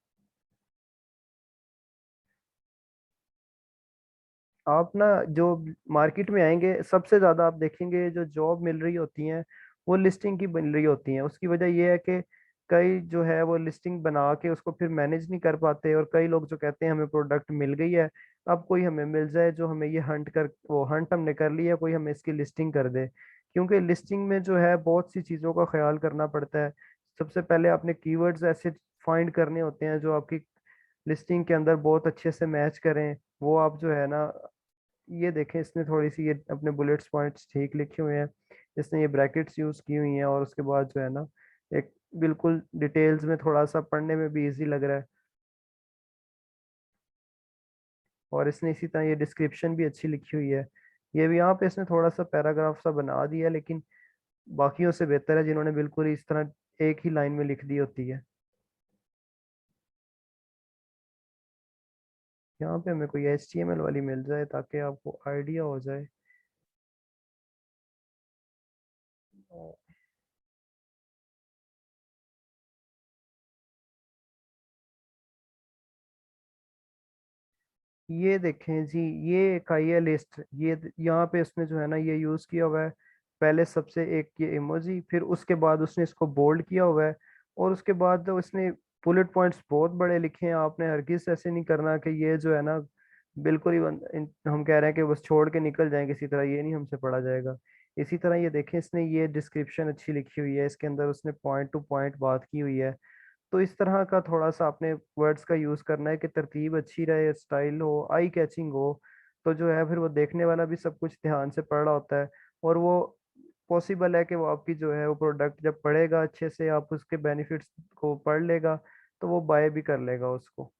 आप ना जो मार्केट में आएंगे सबसे ज्यादा आप देखेंगे जो जॉब मिल रही होती हैं वो लिस्टिंग की बन रही होती हैं। उसकी वजह ये है कि कई जो है वो लिस्टिंग बना के उसको फिर मैनेज नहीं कर पाते, और कई लोग जो कहते हैं हमें प्रोडक्ट मिल गई है, अब कोई हमें मिल जाए जो हमें ये हंट कर, वो हंट हमने कर लिया, कोई हमें इसकी लिस्टिंग कर दे। क्योंकि लिस्टिंग में जो है बहुत सी चीज़ों का ख्याल करना पड़ता है। सबसे पहले आपने कीवर्ड्स ऐसे फाइंड करने होते हैं जो आपकी लिस्टिंग के अंदर बहुत अच्छे से मैच करें। वो आप जो है ना, ये देखें इसने थोड़ी सी ये अपने बुलेट्स पॉइंट्स ठीक लिखे हुए हैं, इसने ये ब्रैकेट्स यूज की हुई हैं, और उसके बाद जो है ना एक बिल्कुल डिटेल्स में थोड़ा सा पढ़ने में भी इजी लग रहा है। और इसने इसी तरह ये डिस्क्रिप्शन भी अच्छी लिखी हुई है। ये भी यहाँ पे इसने थोड़ा सा पैराग्राफ सा बना दिया है, लेकिन बाकियों से बेहतर है जिन्होंने बिल्कुल इस तरह एक ही लाइन में लिख दी होती है। यहाँ पे हमें कोई HTML वाली मिल जाए ताकि आपको आइडिया हो जाए। ये देखें जी, ये एक आई है लिस्ट, ये यहाँ पे उसने जो है ना ये यूज किया हुआ है। पहले सबसे एक ये इमोजी, फिर उसके बाद उसने इसको बोल्ड किया हुआ है, और उसके बाद तो उसने बुलेट पॉइंट्स बहुत बड़े लिखे हैं। आपने हरगिज ऐसे नहीं करना कि ये जो है ना बिल्कुल ही हम कह रहे हैं कि बस छोड़ के निकल जाएं किसी तरह, ये नहीं हमसे पढ़ा जाएगा। इसी तरह ये देखें, इसने ये डिस्क्रिप्शन अच्छी लिखी हुई है, इसके अंदर उसने पॉइंट टू पॉइंट बात की हुई है। तो इस तरह का थोड़ा सा आपने वर्ड्स का यूज करना है कि तरतीब अच्छी रहे, स्टाइल हो, आई कैचिंग हो। तो जो है फिर वो देखने वाला भी सब कुछ ध्यान से पढ़ रहा होता है, और वो पॉसिबल है कि वो आपकी जो है वो प्रोडक्ट जब पढ़ेगा अच्छे से, आप उसके बेनिफिट्स को पढ़ लेगा, तो वो बाय भी कर लेगा उसको।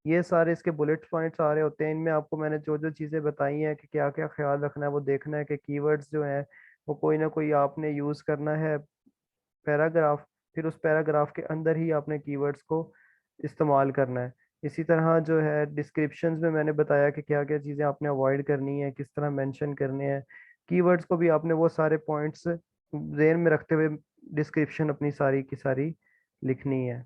ये सारे इसके बुलेट पॉइंट्स आ रहे होते हैं, इनमें आपको मैंने जो जो चीज़ें बताई हैं कि क्या क्या ख्याल रखना है, वो देखना है कि कीवर्ड्स जो हैं वो कोई ना कोई आपने यूज़ करना है पैराग्राफ, फिर उस पैराग्राफ के अंदर ही आपने कीवर्ड्स को इस्तेमाल करना है। इसी तरह जो है डिस्क्रिप्शंस में मैंने बताया कि क्या क्या चीज़ें आपने अवॉइड करनी है, किस तरह मेंशन करने हैं। कीवर्ड्स को भी आपने वो सारे पॉइंट्स ध्यान में रखते हुए डिस्क्रिप्शन अपनी सारी की सारी लिखनी है।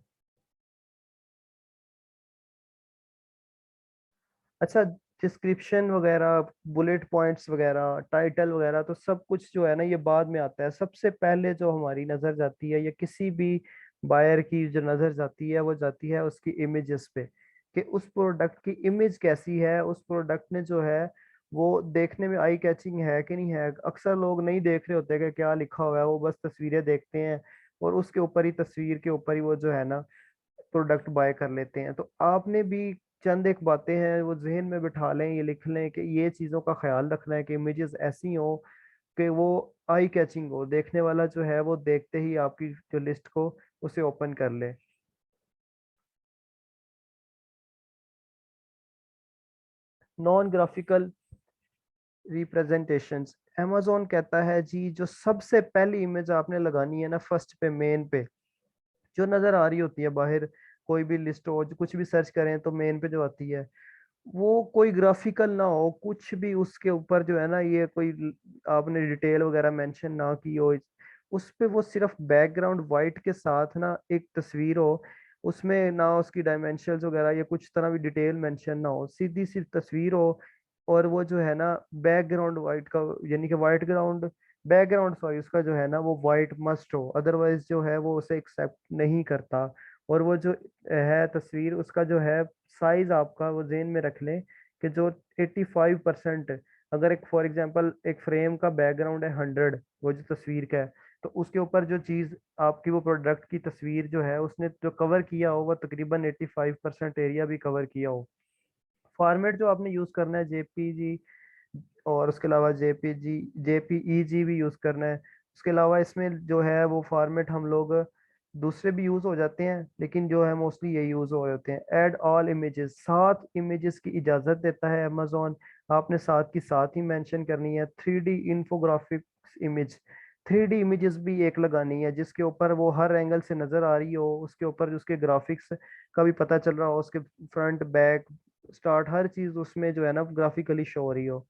अच्छा, डिस्क्रिप्शन वगैरह, बुलेट पॉइंट्स वगैरह, टाइटल वगैरह तो सब कुछ जो है ना ये बाद में आता है। सबसे पहले जो हमारी नज़र जाती है, या किसी भी बायर की जो नज़र जाती है, वो जाती है उसकी इमेजेस पे, कि उस प्रोडक्ट की इमेज कैसी है, उस प्रोडक्ट ने जो है वो देखने में आई कैचिंग है कि नहीं है। अक्सर लोग नहीं देख रहे होते कि क्या लिखा हुआ है, वो बस तस्वीरें देखते हैं, और उसके ऊपर ही, तस्वीर के ऊपर ही वो जो है ना प्रोडक्ट बाय कर लेते हैं। तो आपने भी चंद एक बातें हैं वो जहन में बिठा लें, ये लिख लें कि ये चीज़ों का ख्याल रखना है कि इमेजेस ऐसी हो कि वो आई कैचिंग हो, देखने वाला जो है वो देखते ही आपकी जो लिस्ट को उसे ओपन कर ले। नॉन ग्राफिकल रिप्रेजेंटेशंस, amazon कहता है जी जो सबसे पहली इमेज आपने लगानी है ना फर्स्ट पे, मेन पे जो नजर आ रही होती है बाहर, कोई भी लिस्ट हो, जो कुछ भी सर्च करें तो मेन पे जो आती है, वो कोई ग्राफिकल ना हो, कुछ भी उसके ऊपर जो है ना ये कोई आपने डिटेल वगैरह मेंशन ना की हो, उस पे वो सिर्फ बैकग्राउंड वाइट के साथ ना एक तस्वीर हो, उसमें ना उसकी डायमेंशंस वगैरह या कुछ तरह भी डिटेल मेंशन ना हो, सीधी सी तस्वीर हो। और वो जो है ना बैकग्राउंड वाइट का, यानी कि वाइट ग्राउंड, बैकग्राउंड सॉरी, उसका जो है ना वो वाइट मस्ट हो, अदरवाइज जो है वो उसे एक्सेप्ट नहीं करता। और वो जो है तस्वीर, उसका जो है साइज आपका वो जेन में रख लें कि जो 85%, अगर एक फॉर एग्जांपल एक फ्रेम का बैकग्राउंड है 100, वो जो तस्वीर का है, तो उसके ऊपर जो चीज़ आपकी वो प्रोडक्ट की तस्वीर जो है उसने जो कवर किया हो वो तकरीबन 85% एरिया भी कवर किया हो। फॉर्मेट जो आपने यूज़ करना है जेपीजी, और उसके अलावा जेपीजी, जेपीईजी भी यूज़ करना है। उसके अलावा इसमें जो है वो फॉर्मेट हम लोग दूसरे भी यूज़ हो जाते हैं, लेकिन जो है मोस्टली ये यूज़ हो जाते हैं। ऐड ऑल इमेजेस, 7 इमेजेस की इजाज़त देता है अमेजोन, आपने साथ की साथ ही मेंशन करनी है। 3D infographics image, 3D images भी एक लगानी है जिसके ऊपर वो हर एंगल से नज़र आ रही हो, उसके ऊपर जो उसके ग्राफिक्स का भी पता चल रहा हो, उसके फ्रंट बैक स्टार्ट हर चीज़ उसमें जो है ना ग्राफिकली शो हो रही हो।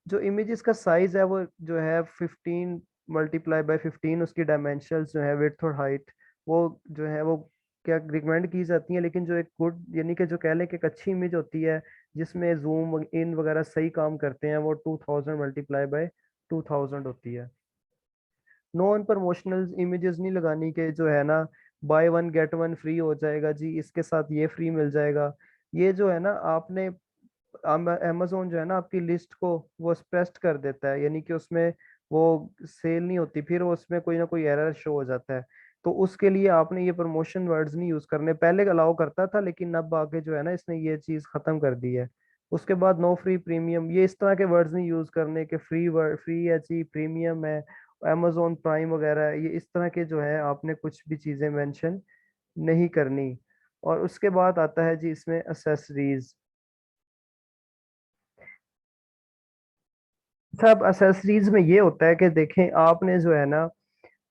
जो इमेजेस का साइज है वो जो है 15 × 15 उसकी डायमेंशंस जो है विड्थ और हाइट, वो जो है वो क्या रिकमेंड की जाती हैं, लेकिन जो एक गुड, यानी कि जो कह लें कि एक अच्छी इमेज होती है जिसमें जूम इन वगैरह सही काम करते हैं, वो 2000 मल्टीप्लाई बाय 2000 होती है। नॉन प्रमोशनल इमेजेस नहीं लगानी कि जो है ना by one get one free हो जाएगा जी, इसके साथ ये फ्री मिल जाएगा। ये जो है ना आपने अमेजोन जो है ना आपकी लिस्ट को वो स्प्रेस्ड कर देता है, यानी कि उसमें वो सेल नहीं होती, फिर वो उसमें कोई ना कोई एरर शो हो जाता है। तो उसके लिए आपने ये प्रमोशन वर्ड्स नहीं यूज करने, पहले अलाउ करता था लेकिन अब आके जो है ना इसने ये चीज खत्म कर दी है। उसके बाद नो फ्री प्रीमियम, ये इस तरह के वर्ड्स नहीं यूज करने के फ्री वर्ड फ्री है जी, प्रीमियम है, amazon प्राइम वगैरह है, ये इस तरह के जो है आपने कुछ भी चीजें मेंशन नहीं करनी। और उसके बाद आता है जी इसमें एसेसरीज। सब एसेसरीज में ये होता है कि देखें आपने जो है ना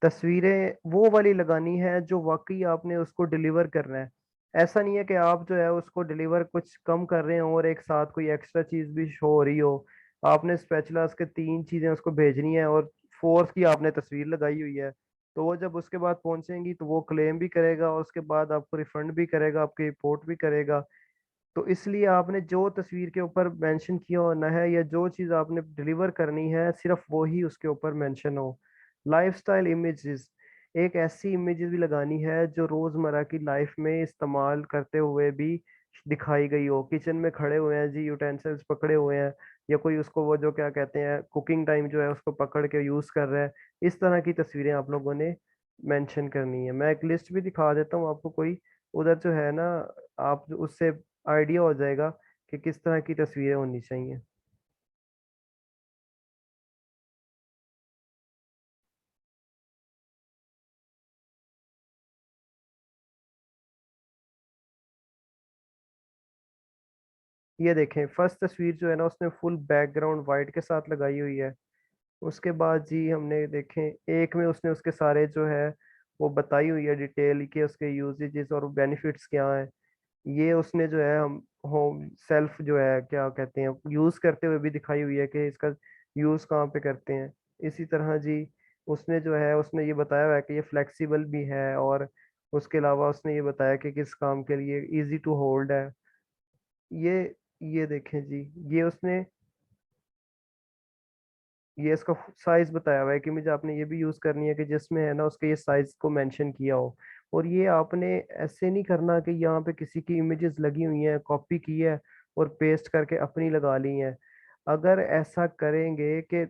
तस्वीरें वो वाली लगानी है जो वाकई आपने उसको डिलीवर करना है। ऐसा नहीं है कि आप जो है उसको डिलीवर कुछ कम कर रहे हो और एक साथ कोई एक्स्ट्रा चीज भी शो हो रही हो। आपने स्पेचुलास के तीन चीजें उसको भेजनी है और फोर्थ की आपने तस्वीर लगाई हुई है। तो वो जब उसके बाद पहुंचेंगी तो वो क्लेम भी करेगा और उसके बाद आपको रिफंड भी करेगा, आपकी रिपोर्ट भी करेगा। तो इसलिए आपने जो तस्वीर के ऊपर मेंशन किया होना है या जो चीज़ आपने डिलीवर करनी है सिर्फ वो ही उसके ऊपर मेंशन हो। लाइफस्टाइल इमेजेस, एक ऐसी इमेजेस भी लगानी है जो रोज़मर्रा की लाइफ में इस्तेमाल करते हुए भी दिखाई गई हो। किचन में खड़े हुए हैं जी, यूटेंसिल्स पकड़े हुए हैं, या कोई उसको वो जो क्या कहते हैं कुकिंग टाइम जो है उसको पकड़ के यूज़ कर रहा है। इस तरह की तस्वीरें आप लोगों ने मेंशन करनी है। मैं एक लिस्ट भी दिखा देता हूँ आपको कोई, उधर जो है ना आप उससे आइडिया हो जाएगा कि किस तरह की तस्वीरें होनी चाहिए। ये देखें फर्स्ट तस्वीर जो है ना उसने फुल बैकग्राउंड वाइट के साथ लगाई हुई है। उसके बाद जी हमने देखें एक में उसने उसके सारे जो है वो बताई हुई है डिटेल कि उसके यूजेजेस और बेनिफिट्स क्या हैं। ये उसने जो है हम होम सेल्फ जो है क्या कहते हैं यूज करते हुए भी दिखाई हुई है कि इसका यूज कहाँ पे करते हैं। इसी तरह जी उसने जो है उसने ये बताया हुआ है कि ये फ्लेक्सिबल भी है, और उसके अलावा उसने ये बताया कि किस काम के लिए इजी टू होल्ड है। ये ये देखें जी, ये उसने ये इसका साइज बताया हुआ है कि मुझे आपने ये भी यूज करनी है कि जिसमें है ना उसके ये साइज को मेंशन किया हो। और ये आपने ऐसे नहीं करना कि यहाँ पे किसी की इमेजेस लगी हुई हैं कॉपी की है और पेस्ट करके अपनी लगा ली हैं। अगर ऐसा करेंगे कि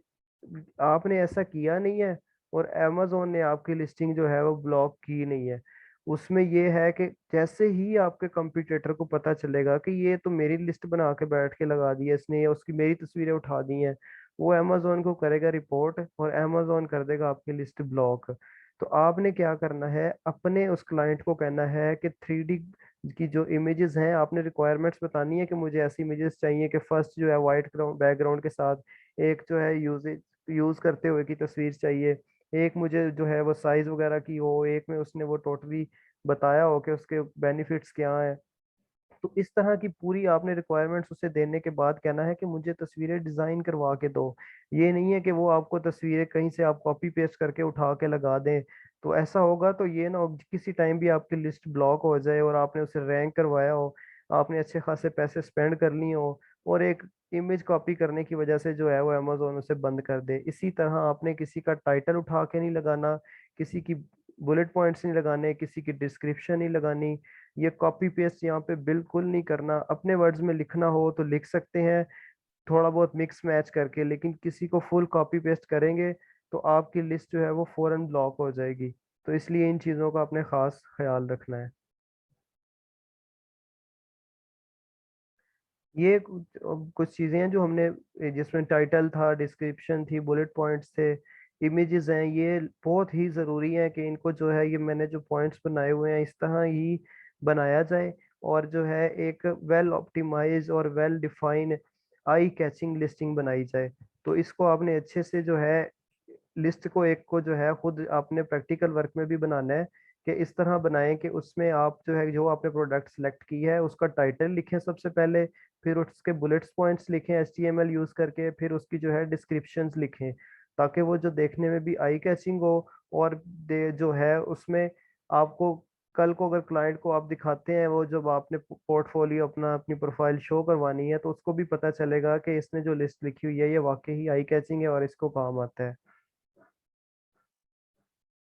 आपने ऐसा किया नहीं है और अमेजोन ने आपकी लिस्टिंग जो है वो ब्लॉक की नहीं है, उसमें ये है कि जैसे ही आपके कंप्यूटर को पता चलेगा कि ये तो मेरी लिस्ट बना के बैठ के लगा दी है इसने या उसकी मेरी तस्वीरें उठा दी हैं, वो अमेजोन को करेगा रिपोर्ट और अमेजोन कर देगा आपकी लिस्ट ब्लॉक। तो आपने क्या करना है, अपने उस क्लाइंट को कहना है कि 3D की जो इमेजेस हैं आपने रिक्वायरमेंट्स बतानी है कि मुझे ऐसी इमेजेस चाहिए कि फर्स्ट जो है वाइट बैकग्राउंड के साथ एक जो है यूज करते हुए की तस्वीर चाहिए, एक मुझे जो है वो साइज वगैरह की हो, एक में उसने वो टोटली बताया हो कि उसके बेनिफिट्स क्या हैं। तो इस तरह की पूरी आपने रिक्वायरमेंट्स उसे देने के बाद कहना है कि मुझे तस्वीरें डिजाइन करवा के दो। ये नहीं है कि वो आपको तस्वीरें कहीं से आप कॉपी पेस्ट करके उठा के लगा दें। तो ऐसा होगा तो ये ना हो कि किसी टाइम भी आपकी लिस्ट ब्लॉक हो जाए और आपने उसे रैंक करवाया हो, आपने अच्छे खासे पैसे स्पेंड कर लिए हो और एक इमेज कॉपी करने की वजह से जो है वो अमेजोन उसे बंद कर दे। इसी तरह आपने किसी का टाइटल उठा के नहीं लगाना, किसी की बुलेट पॉइंट्स नहीं लगाने, किसी की डिस्क्रिप्शन नहीं लगानी। ये कॉपी पेस्ट यहाँ पे बिल्कुल नहीं करना। अपने वर्ड्स में लिखना हो तो लिख सकते हैं थोड़ा बहुत मिक्स मैच करके, लेकिन किसी को फुल कॉपी पेस्ट करेंगे तो आपकी लिस्ट जो है वो फौरन ब्लॉक हो जाएगी। तो इसलिए इन चीज़ों का आपने खास ख्याल रखना है। ये कुछ चीज़ें हैं जो हमने जिसमें टाइटल था, डिस्क्रिप्शन थी, बुलेट पॉइंट्स थे, इमेजेस हैं, ये बहुत ही ज़रूरी है कि इनको जो है ये मैंने जो पॉइंट्स बनाए हुए हैं इस तरह ही बनाया जाए। और जो है एक वेल ऑप्टिमाइज और well define eye catching listing बनाई जाए। तो इसको आपने अच्छे से जो है लिस्ट को एक को जो है खुद आपने प्रैक्टिकल वर्क में भी बनाना है कि इस तरह बनाएं कि उसमें आप जो है जो आपने प्रोडक्ट सेलेक्ट की है उसका टाइटल लिखें सबसे पहले, फिर उसके बुलेट्स पॉइंट्स लिखें HTML यूज करके, फिर उसकी जो है डिस्क्रिप्शंस लिखें, ताकि वो जो देखने में भी आई कैचिंग हो और जो है उसमें आपको कल को अगर क्लाइंट को आप दिखाते हैं वो, जब आपने पोर्टफोलियो अपना अपनी प्रोफाइल शो करवानी है, तो उसको भी पता चलेगा कि इसने जो लिस्ट लिखी हुई है ये वाकई ही आई कैचिंग है और इसको काम आता है।